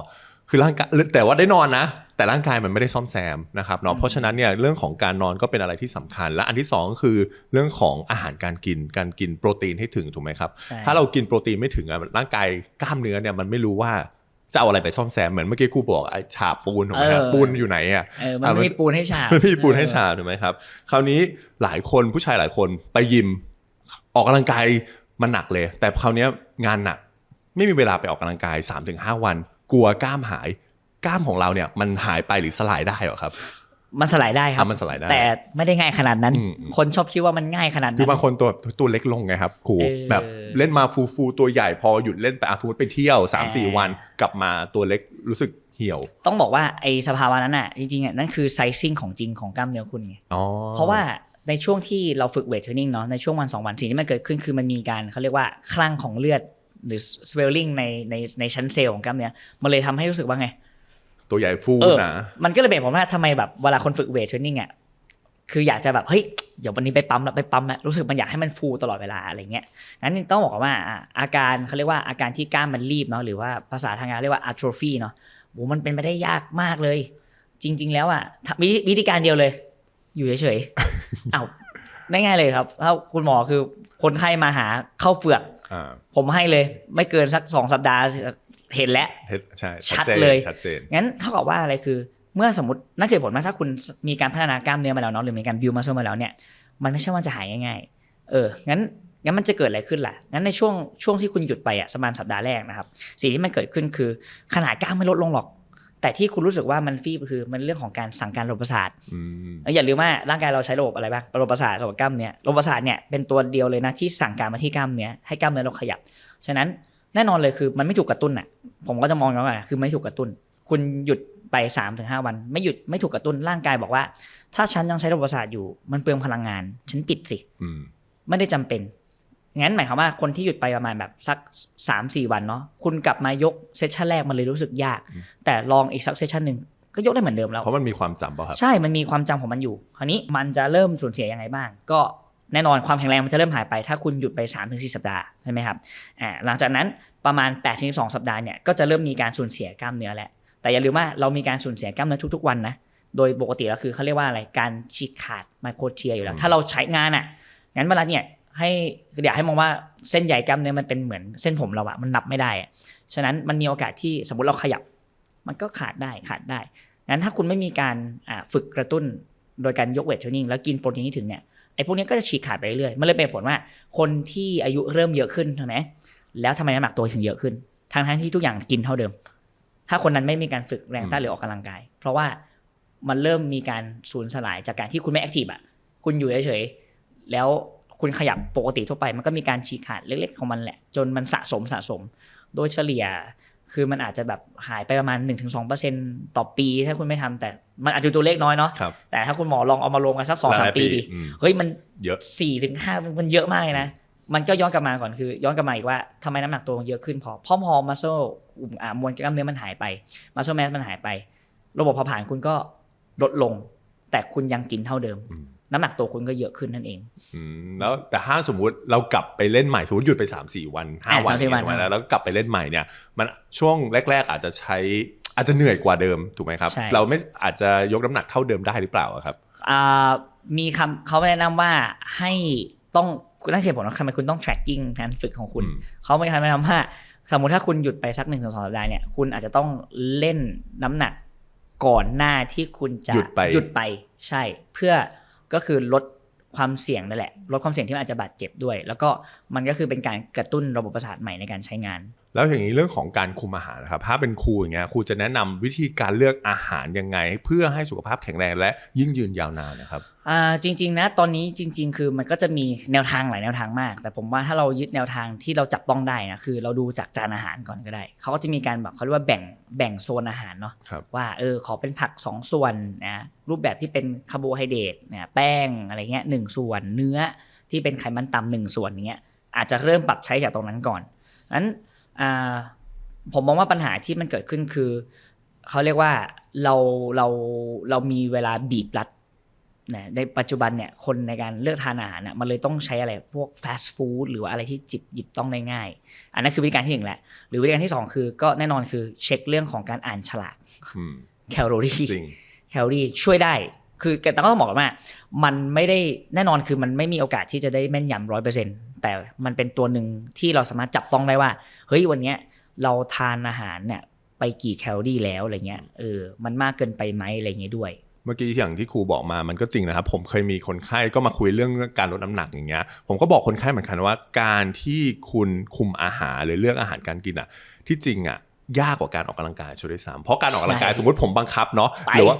คือร่างกายแต่ว่าได้นอนนะแต่ร่างกายมันไม่ได้ซ่อมแซมนะครับเนาะเพราะฉะนั้นเนี่ยเรื่องของการนอนก็เป็นอะไรที่สำคัญและอันที่2ก็คือเรื่องของอาหารการกินโปรตีนให้ถึงถูกไหมครับถ้าเรากินโปรตีนไม่ถึงร่างกายกล้ามเนื้อเนี่ยมันไม่รู้ว่า จะเอาอะไรไปซ่อมแซมเหมือนเมื่อกี้ครูบอกไอ้ฉาบปูนถูกไหมครับปูนอยู่ไหนอ่ะมันไม่มีปูนให้ฉาบไม่มีปูนให้ฉาบถูกไหมครับคราวนี้หลายคนผู้ชายหลายคนไปยิมออกกำลังกายมันหนักเลยแต่คราวนี้งานหนักไม่มีเวลาไปออกกำลังกาย 3-5 วันกลัวกล้ามหายกล้ามของเราเนี่ยมันหายไปหรือสลายได้หรอครับมันสลายได้ครับมันสลายได้แต่ไม่ได้ง่ายขนาดนั้นคนชอบคิดว่ามันง่ายขนาดนั้นคือบางคนตัวเล็กลงไงครับครูแบบเล่นมาฟูตัวใหญ่พอหยุดเล่นไปสมมติไปเที่ยว 3-4 วันกลับมาตัวเล็กรู้สึกเหี่ยวต้องบอกว่าไอ้สภาวะนั้นน่ะจริงๆนั่นคือไซซิ่งของจริงของกล้ามเนื้อคุณไงเพราะว่าในช่วงที่เราฝึกเวทเทรนนิ่งเนาะในช่วงวัน2วันสิ่งที่มันเกิดขึ้นคือมันมีการเขาเรียกว่าคลั่งของเลือดหรือ swelling ในชั้นเซลล์ของกล้ามเนื้อมันเลยทำให้รู้สึกว่าไงตัวใหญ่ฟูนะมันก็เลยเป็นผมว่าทำไมแบบเวลาคนฝึกเวทเทรนนิ่งอ่ะคืออยากจะแบบเฮ้ยเดี๋ยววันนี้ไปปั๊มแล้วรู้สึกมันอยากให้มันฟูตลอดเวลาอะไรเงี้ยงั้นต้องบอกว่าอาการเขาเรียกว่าอาการที่กล้ามมันรีบเนาะหรือว่าภาษาทางการเรียกว่า atrophy เนาะโหมันเป็นไปได้ยากมากเลยจริงๆแล้วอ่ะวิธีการเดียวเลยอยู่เฉยๆอ้าวง่ายๆเลยครับถ้าคุณหมอคือคนไข้มาหาเข้าเฟือกผมให้เลยไม่เกินสัก2 สัปดาห์เห็นแล้วชัดเลยงั้นเท่ากับว่าอะไรคือเมื่อสมมตินั่นคือผลว่าถ้าคุณมีการพัฒนากล้ามเนื้อมาแล้วเนาะหรือมีการบิวมัสเซิลมาแล้วเนี่ยมันไม่ใช่ว่าจะหายง่ายๆงั้นมันจะเกิดอะไรขึ้นล่ะงั้นในช่วงที่คุณหยุดไปประมาณสัปดาห์แรกนะครับสิ่งที่มันเกิดขึ้นคือขนาดกล้ามไม่ลดลงหรอกแต่ที่คุณรู้สึกว่ามันฟีบคือมันเรื่องของการสั่งการระบบประสาทอย่าลืมว่าร่างกายเราใช้ระบบอะไรบ้างระบบประสาทระบบกล้ามเนื้อระบบประสาทเนี่ยเป็นตัวเดียวเลยนะที่สั่งการมาที่กล้ามเนื้อให้กล้ามเนื้อเราขยับฉะนั้นแน่นอนเลยคือมันไม่ถูกกระตุ้นผมก็จะมองว่าคือไม่ถูกกระตุ้นคุณหยุดไป 3-5 วันไม่ถูกกระตุ้นร่างกายบอกว่าถ้าฉันยังใช้ระบบประสาทอยู่มันเปลืองพลังงานฉันปิดสิไม่ได้จำเป็นงั้นหมายความว่าคนที่หยุดไปประมาณแบบสัก 3-4 วันเนาะคุณกลับมายกเซสชั่นแรกมันเลยรู้สึกยากแต่ลองอีกสักเซสชั่นนึงก็ยกได้เหมือนเดิมแล้วเพราะมันมีความจำป่ะครับใช่มันมีความจำของมันอยู่คราวนี้มันจะเริ่มสูญเสียยังไงบ้างก็แน่นอนความแข็งแรงมันจะเริ่มหายไปถ้าคุณหยุดไป 3-4 สัปดาห์ใช่ไหมครับหลังจากนั้นประมาณ 8-12 สัปดาห์เนี่ยก็จะเริ่มมีการสูญเสียกล้ามเนื้อแล้วแต่อย่าลืมว่าเรามีการสูญเสียกล้ามเนื้อทุกๆวันนะโดยปกติแล้วคือเขาเรียกว่าอะไรการฉีกขาดไมโครเทียอยู่แล้วถ้าเราใช้งานงั้นเวลาเนี่ยให้อยากให้มองว่าเส้นใยกล้ามเนื้อมันเป็นเหมือนเส้นผมเรามันนับไม่ได้ฉะนั้นมันมีโอกาสที่สมมติเราขยับมันก็ขาดได้งั้นถ้าคุณไม่มีการฝึกกระตุ้นโดยการยกเวทเทรนนิ่งแล้วกินโปรตีนที่ถึงเนี่ยไอ้พวกนี้ก็จะฉีกขาดไปเรื่อยๆมันเลยเป็นผลว่าคนที่อายุเริ่มเยอะขึ้นใช่ไหมแล้วทำไมน้ำหนักตัวถึงเยอะขึ้นทั้งที่ทุกอย่างกินเท่าเดิมถ้าคนนั้นไม่มีการฝึกแรงต้านหรือออกกำลังกายเพราะว่ามันเริ่มมีการสูญสลายจากการที่คุณไม่แอคทีฟคุณอยู่เฉยๆแล้วคุณขยับปกติทั่วไปมันก็มีการฉีกขาดเล็กๆของมันแหละจนมันสะสมโดยเฉลี่ยคือมันอาจจะแบบหายไปประมาณ 1-2% ต่อปีถ้าคุณไม่ทำแต่มันอาจจะตัวเลขน้อยเนาะแต่ถ้าคุณหมอลองเอามารวมกันสัก 2-3 ปีดิเฮ้ยมันเยอะ 4-5 มันเยอะมากเลยนะมันก็ย้อนกลับมาก่อนคือย้อนกลับมาอีกว่าทำไมน้ำหนักตัวเยอะขึ้นพอมัสเซิลมวลกล้ามเนื้อมันหายไปมัสเซิลแมสมันหายไประบบเผาผลาญคุณก็ลดลงแต่คุณยังกินเท่าเดิมน้ำหนักตัวคุณก็เยอะขึ้นนั่นเองแล้วแต่ถ้าสมมุติเรากลับไปเล่นใหม่สมมติหยุดไป 3-4 วัน5 วันแล้วกลับไปเล่นใหม่เนี่ยมันช่วงแรกๆอาจจะเหนื่อยกว่าเดิมถูกไหมครับเราไม่อาจจะยกน้ำหนักเท่าเดิมได้หรือเปล่าครับมีคำเขาแนะนำว่าให้ต้องนั่นเหตุผลว่าทำไมคุณต้อง tracking การฝึกของคุณเขาไม่แนะนำว่าสมมติถ้าคุณหยุดไปสัก 1-2 สัปดาห์เนี่ยคุณอาจจะต้องเล่นน้ำหนักก่อนหน้าที่คุณจะหยุดไปใช่เพื่อก็คือลดความเสี่ยงนั่นแหละลดความเสี่ยงที่มันอาจจะบาดเจ็บด้วยแล้วก็มันก็คือเป็นการกระตุ้นระบบประสาทใหม่ในการใช้งานแล้วอย่างนี้เรื่องของการคุมอาหารนะครับถ้าเป็นครูอย่างเงี้ยครูจะแนะนำวิธีการเลือกอาหารยังไงเพื่อให้สุขภาพแข็งแรงและยิ่งยืนยาวนานนะครับจริงๆนะตอนนี้จริงๆคือมันก็จะมีแนวทางหลายแนวทางมากแต่ผมว่าถ้าเรายึดแนวทางที่เราจับต้องได้นะคือเราดูจากจานอาหารก่อนก็ได้เขาก็จะมีการแบบเขาเรียกว่าแบ่งโซนอาหารเนาะว่าขอเป็นผัก2ส่วนนะรูปแบบที่เป็นคาร์โบไฮเดรตเนี่ยแป้งอะไรเงี้ย1ส่วนเนื้อที่เป็นไขมันต่ำ1ส่วนเงี้ยอาจจะเริ่มปรับใช้จากตรงนั้นก่อนนั้นผมมองว่าปัญหาที่มันเกิดขึ้นคือเขาเรียกว่าเรามีเวลาบีบรัดในปัจจุบันเนี่ยคนในการเลือกทานอาหารเนี่ยมันเลยต้องใช้อะไรพวกฟาสต์ฟู้ดหรือว่าอะไรที่หยิบต้องได้ง่ายอันนั้นคือวิธีการที่1แหละหรือวิธีการที่2คือก็แน่นอนคือเช็คเรื่องของการอ่านฉลากแคลอรี่ช่วยได้คือแต่ต้องบอกว่ามันไม่ได้แน่นอนคือมันไม่มีโอกาสที่จะได้แม่นยำ 100% แต่มันเป็นตัวหนึ่งที่เราสามารถจับต้องได้ว่าเฮ้ยวันนี้เราทานอาหารเนี่ย ไปกี่แคลอรี่แล้วอะไรเงี้ยมันมากเกินไปไหมอะไรเงี้ยด้วยเมื่อกี้อย่างที่ครูบอกมามันก็จริงนะครับผมเคยมีคนไข้ก็มาคุยเรื่องการลดน้ำหนักอย่างเงี้ยผมก็บอกคนไข้เหมือนกันว่าการที่คุณคุมอาหารหรือเลือกอาหารการกินที่จริงยากกว่าการออกกำลังกายช่วยด้วยซ้ำเพราะการออกกำลังกายสมมติผมบังคับเนาะหรือว่า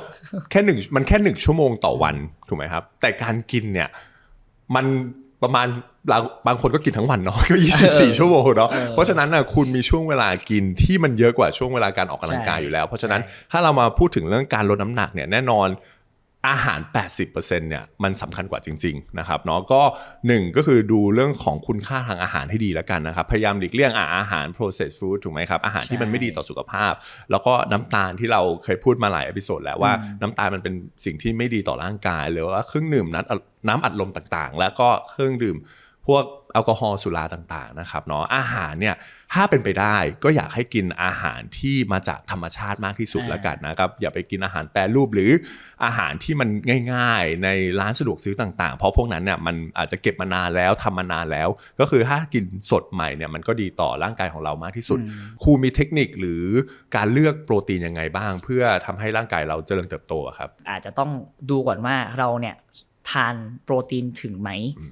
แค่มันแค่1 ชั่วโมงต่อวันถูกไหมครับแต่การกินเนี่ยมันประมาณบางคนก็กินทั้งวันเนาะก็24 ชั่วโมงเนาะเพราะฉะนั้นคุณมีช่วงเวลากินที่มันเยอะกว่าช่วงเวลาการออกกำลังกายอยู่แล้วเพราะฉะนั้นถ้าเรามาพูดถึงเรื่องการลดน้ำหนักเนี่ยแน่นอนอาหาร 80% เนี่ยมันสำคัญกว่าจริงๆนะครับเนาะก็1ก็คือดูเรื่องของคุณค่าทางอาหารให้ดีแล้วกันนะครับพยายามหลีกเลี่ยงอาหาร processed food ถูกไหมครับอาหารที่มันไม่ดีต่อสุขภาพแล้วก็น้ำตาลที่เราเคยพูดมาหลายเอพิโซดแล้วว่าน้ำตาลมันเป็นสิ่งที่ไม่ดีต่อร่างกายหรือว่าเครื่องดื่มน้ำอัดลมต่างๆแล้วก็เครื่องดื่มพวกแอลกอฮอล์สุราต่างๆนะครับเนาะอาหารเนี่ยถ้าเป็นไปได้ก็อยากให้กินอาหารที่มาจากธรรมชาติมากที่สุดแล้วกันนะครับอย่าไปกินอาหารแปรรูปหรืออาหารที่มันง่ายๆในร้านสะดวกซื้อต่างๆเพราะพวกนั้นเนี่ยมันอาจจะเก็บมานานแล้วทำมานานแล้วก็คือถ้ากินสดใหม่เนี่ยมันก็ดีต่อร่างกายของเรามากที่สุดครูมีเทคนิคหรือการเลือกโปรตีนยังไงบ้างเพื่อทำให้ร่างกายเราเจริญเติบโตครับอาจจะต้องดูก่อนว่าเราเนี่ยทานโปรตีนถึงไหม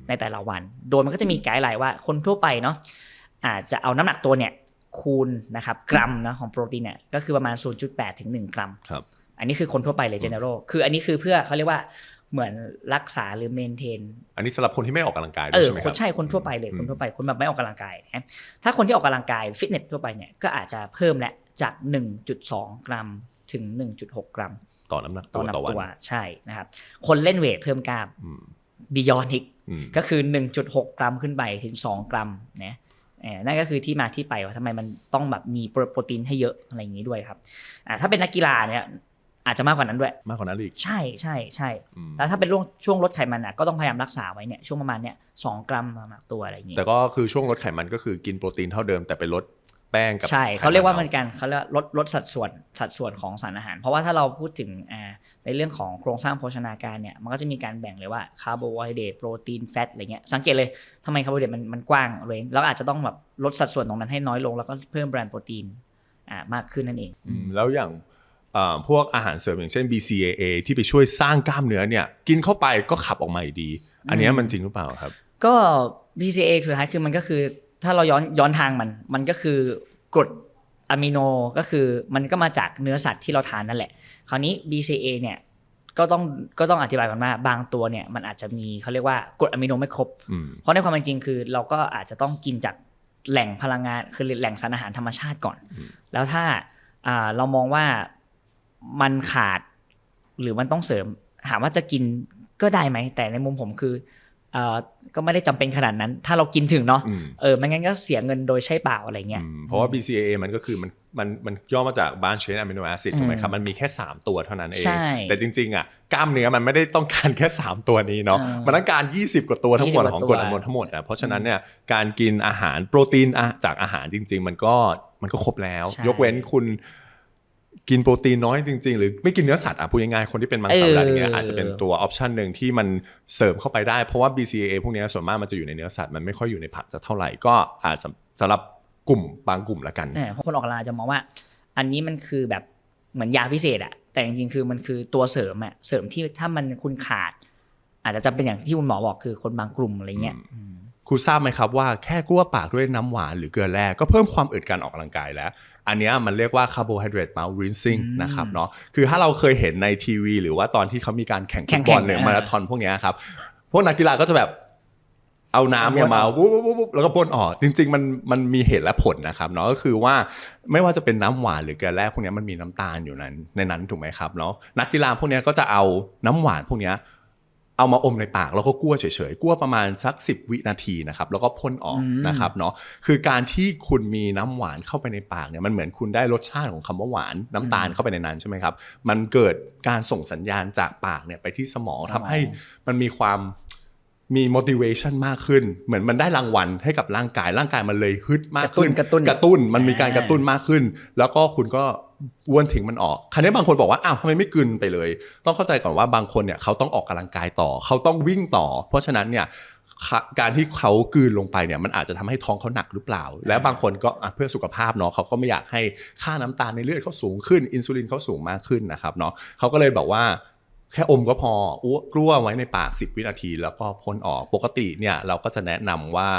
ในแต่ละวันโดยมันก็จะมีไกด์ไลน์ว่าคนทั่วไปเนาะอาจจะเอาน้ำหนักตัวเนี่ยคูณนะครับกรัมนะของโปรตีนเนี่ยก็คือประมาณ 0.8 ถึง 1 กรัมครับอันนี้คือคนทั่วไปเลย general คืออันนี้คือเพื่อเขาเรียกว่าเหมือนรักษาหรือ maintain อันนี้สำหรับคนที่ไม่ออกกำลังกายด้วยใช่ไหมครับใช่คนทั่วไปเลยคนทั่วไปคนแบบไม่ออกกำลังกายนะถ้าคนที่ออกกำลังกายฟิตเนสทั่วไปเนี่ยก็อาจจะเพิ่มและจาก 1.2 กรัมถึง 1.6 กรัมต่อน้ำหนักตัวต่อวันใช่นะครับคนเล่นเวทเพิ่มกล้ามBeyond อีกก็คือ 1.6 กรัมขึ้นไปถึง2 กรัมนะนั่นก็คือที่มาที่ไปว่าทำไมมันต้องแบบมีโปรตีนให้เยอะอะไรอย่างนี้ด้วยครับถ้าเป็นนักกีฬาเนี่ยอาจจะมากกว่านั้นด้วยมากกว่านั้นอีกใช่ใช่ใช่แล้วถ้าเป็นช่วงลดไขมันก็ต้องพยายามรักษาไว้เนี่ยช่วงประมาณเนี่ย2 กรัมต่อน้ำหนักตัวอะไรอย่างนี้แต่ก็คือช่วงลดไขมันก็คือกินโปรตีนเท่าเดิมแต่ไปลดแป้งกับใช่เขาเรียกว่ามันกันเขาเรียกลดสัดส่วนของสารอาหารเพราะว่าถ้าเราพูดถึงในเรื่องของโครงสร้างโภชนาการเนี่ยมันก็จะมีการแบ่งเลยว่าคาร์โบไฮเดรตโปรตีนแฟตอะไรเงี้ยสังเกตเลยทำไมคาร์โบไฮเดรตมันกว้างเลยแล้วอาจจะต้องแบบลดสัดส่วนตรงนั้นให้น้อยลงแล้วก็เพิ่มแบรนด์โปรตีนมากขึ้นนั่นเองแล้วอย่างพวกอาหารเสริมอย่างเช่น BCAA ที่ไปช่วยสร้างกล้ามเนื้อเนี่ยกินเข้าไปก็ขับออกมาอยู่ดีอันนี้มันจริงหรือเปล่าครับก็ BCAA คือมันก็คือถ้าเราย้อนทางมันก็คือกรดอะมิโนก็คือมันก็มาจากเนื้อสัตว์ที่เราทานนั่นแหละคราวนี้ BCAA เนี่ยก็ต้องอธิบายก่อนว่าบางตัวเนี่ยมันอาจจะมีเขาเรียกว่ากรดอะมิโนไม่ครบเพราะในความเป็นจริงคือเราก็อาจจะต้องกินจากแหล่งพลังงานคือแหล่งสารอาหารธรรมชาติก่อนแล้วถ้าเรามองว่ามันขาดหรือมันต้องเสริมถามว่าจะกินก็ได้ไหมแต่ในมุมผมคือก็ไม่ได้จำเป็นขนาดนั้นถ้าเรากินถึงเนาะไม่งั้นก็เสียเงินโดยใช้เปล่าอะไรเงี้ยเพราะว่า BCAA มันก็คือมันย่อมาจาก Branch Chain Amino Acid ถูกไหมครับมันมีแค่3ตัวเท่านั้นเองแต่จริงๆกล้ามเนื้อมันไม่ได้ต้องการแค่3ตัวนี้เนาะมันต้องการ20กว่าตัวทั้งหมดของกรดอะมิโนทั้งหมดนะเพราะฉะนั้นเนี่ยการกินอาหารโปรตีนจากอาหารจริงๆมันก็ครบแล้วยกเว้นคุณกินโปรตีนน้อยจริงๆหรือไม่กินเนื้อสัตว์พูดง่ายๆคนที่เป็นมังสวิรัติอย่างเงี้ยอาจจะเป็นตัวออปชันหนึ่งที่มันเสริมเข้าไปได้เพราะว่า BCAA พวกนี้ส่วนมากมันจะอยู่ในเนื้อสัตว์มันไม่ค่อยอยู่ในผักจะเท่าไหร่ก็อาจสำหรับกลุ่มบางกลุ่มละกันเพราะคนออกกำลังกายจะมองว่าอันนี้มันคือแบบเหมือนยาพิเศษแต่จริงๆคือมันคือตัวเสริมที่ถ้ามันคุณขาดอาจจะจำเป็นอย่างที่คุณหมอบอกคือคนบางกลุ่มอะไรเงี้ยครูทราบไหมครับว่าแค่กลั้วปากด้วยน้ำหวานหรือเกลือแร่ก็เพิ่มความอึดการออกกำลังกายแล้วอันนี้มันเรียกว่า carbohydrate mouth rinsing นะครับเนาะคือถ้าเราเคยเห็นในทีวีหรือว่าตอนที่เขามีการแข่งฟุตบอลหรือมาราธอนพวกนี้ครับพวกนักกีฬาก็จะแบบเอาน้ำเนี่ยมาปุ๊บแล้วก็พ่นออกจริงๆมันมีเหตุและผลนะครับเนาะก็คือว่าไม่ว่าจะเป็นน้ำหวานหรือเกลือแร่พวกนี้มันมีน้ำตาลอยู่ในนั้นถูกไหมครับเนาะนักกีฬาพวกนี้ก็จะเอาน้ำหวานพวกนี้เอามาอมในปากแล้วก็กลั้วเฉยๆกลั้วประมาณสัก10วินาทีนะครับแล้วก็พ่นออกนะครับเนาะคือการที่คุณมีน้ำหวานเข้าไปในปากเนี่ยมันเหมือนคุณได้รสชาติของคำว่าหวานน้ำตาลเข้าไปในนั้นใช่ไหมครับมันเกิดการส่งสัญญาณจากปากเนี่ยไปที่สมองทำให้มันมีความมี motivation มากขึ้นเหมือนมันได้รางวัลให้กับร่างกายมันเลยฮึดมากขึ้นกระตุ้นมันมีการกระตุ้นมากขึ้นแล้วก็คุณก็บ้วนทิ้งมันออกคราวนี้บางคนบอกว่าอ้าวทำไมไม่กลืนไปเลยต้องเข้าใจก่อนว่าบางคนเนี่ยเขาต้องออกกำลังกายต่อเขาต้องวิ่งต่อเพราะฉะนั้นเนี่ย การที่เขากลืนลงไปเนี่ยมันอาจจะทำให้ท้องเขาหนักหรือเปล่าและบางคนก็เพื่อสุขภาพเนาะเขาก็ไม่อยากให้ค่าน้ำตาลในเลือดเขาสูงขึ้นอินซูลินเขาสูงมากขึ้นนะครับเนาะเขาก็เลยบอกว่าแค่อมก็พอกลั้วไว้ในปาก10วินาทีแล้วก็พ่นออกปกติเนี่ยเราก็จะแนะนำว่า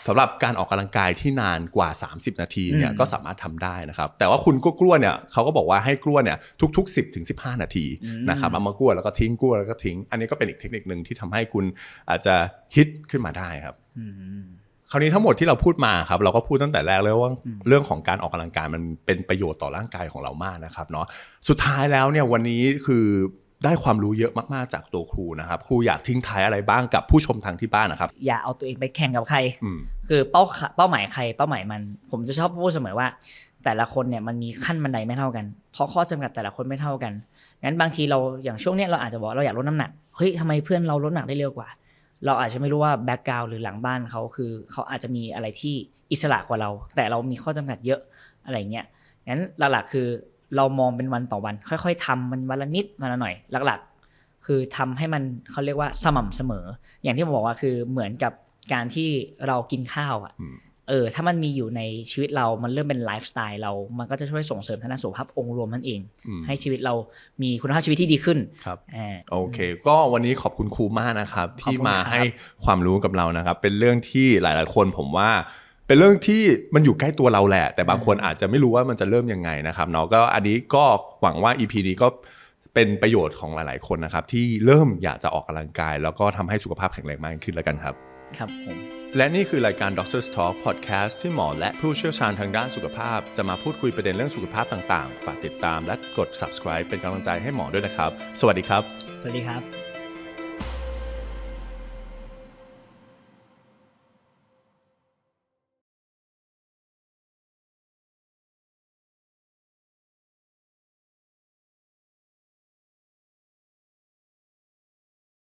สำหรับการออกกำลังกายที่นานกว่า30นาทีเนี่ยก็สามารถทำได้นะครับแต่ว่าคุณกลั้วเนี่ยเขาก็บอกว่าให้กลั้วเนี่ยทุกๆ10ถึง15นาทีนะครับเอามากลั้วแล้วก็ทิ้งกลั้วแล้วก็ทิ้งอันนี้ก็เป็นอีกเทคนิคนึงที่ทำให้คุณอาจจะฮิตขึ้นมาได้ครับคราวนี้ทั้งหมดที่เราพูดมาครับเราก็พูดตั้งแต่แรกแล้วว่าเรื่องของการออกกำลังกายมันเป็นประโยชน์ต่อร่างกายของเรามากนะครับเนาะสุดท้ายแล้วเนี่ยวันนี้คือได้ความรู้เยอะมากๆจากตัวครูนะครับครูอยากทิ้งท้ายอะไรบ้างกับผู้ชมทางที่บ้านนะครับอย่าเอาตัวเองไปแข่งกับใครคือเป้าหมายใครเป้าหมายมันผมจะชอบพูดเสมอว่าแต่ละคนเนี่ยมันมีขั้นบันไดไม่เท่ากันเพราะข้อจำกัดแต่ละคนไม่เท่ากันงั้นบางทีเราอย่างช่วงนี้เราอาจจะบอกเราอยากลดน้ำหนักเฮ้ยทำไมเพื่อนเราลดน้ำหนักได้เร็วกว่าเราอาจจะไม่รู้ว่าแบ็คกราวด์หรือหลังบ้านเขาคือเขาอาจจะมีอะไรที่อิสระกว่าเราแต่เรามีข้อจำกัดเยอะอะไรเงี้ยงั้นหลักๆคือเรามองเป็นวันต่อวันค่อยๆทำมันวันละนิดวันละหน่อยหลักๆคือทำให้มันเขาเรียกว่าสม่ำเสมออย่างที่ผมบอกว่าคือเหมือนกับการที่เรากินข้าวอ่ะถ้ามันมีอยู่ในชีวิตเรามันเริ่มเป็นไลฟ์สไตล์เรามันก็จะช่วยส่งเสริมทางด้านสุขภาพองค์รวมนั่นเองให้ชีวิตเรามีคุณภาพชีวิตที่ดีขึ้นครับโอเคก็วันนี้ขอบคุณครูมากนะครับที่มาให้ความรู้กับเรานะครับเป็นเรื่องที่หลายๆคนผมว่าเป็นเรื่องที่มันอยู่ใกล้ตัวเราแหละแต่บางคนอาจจะไม่รู้ว่ามันจะเริ่มยังไงนะครับเนาะก็อันนี้ก็หวังว่า EP นี้ก็เป็นประโยชน์ของหลายๆคนนะครับที่เริ่มอยากจะออกกำลังกายแล้วก็ทำให้สุขภาพแข็งแรงมากขึ้นแล้วกันครับครับผมและนี่คือรายการ Doctor's Talk Podcast ที่หมอและผู้เชี่ยวชาญทางด้านสุขภาพจะมาพูดคุยประเด็นเรื่องสุขภาพต่างๆฝากติดตามและกด subscribe เป็นกำลังใจให้หมอด้วยนะครับสวัสดีครับสวัสดีครับ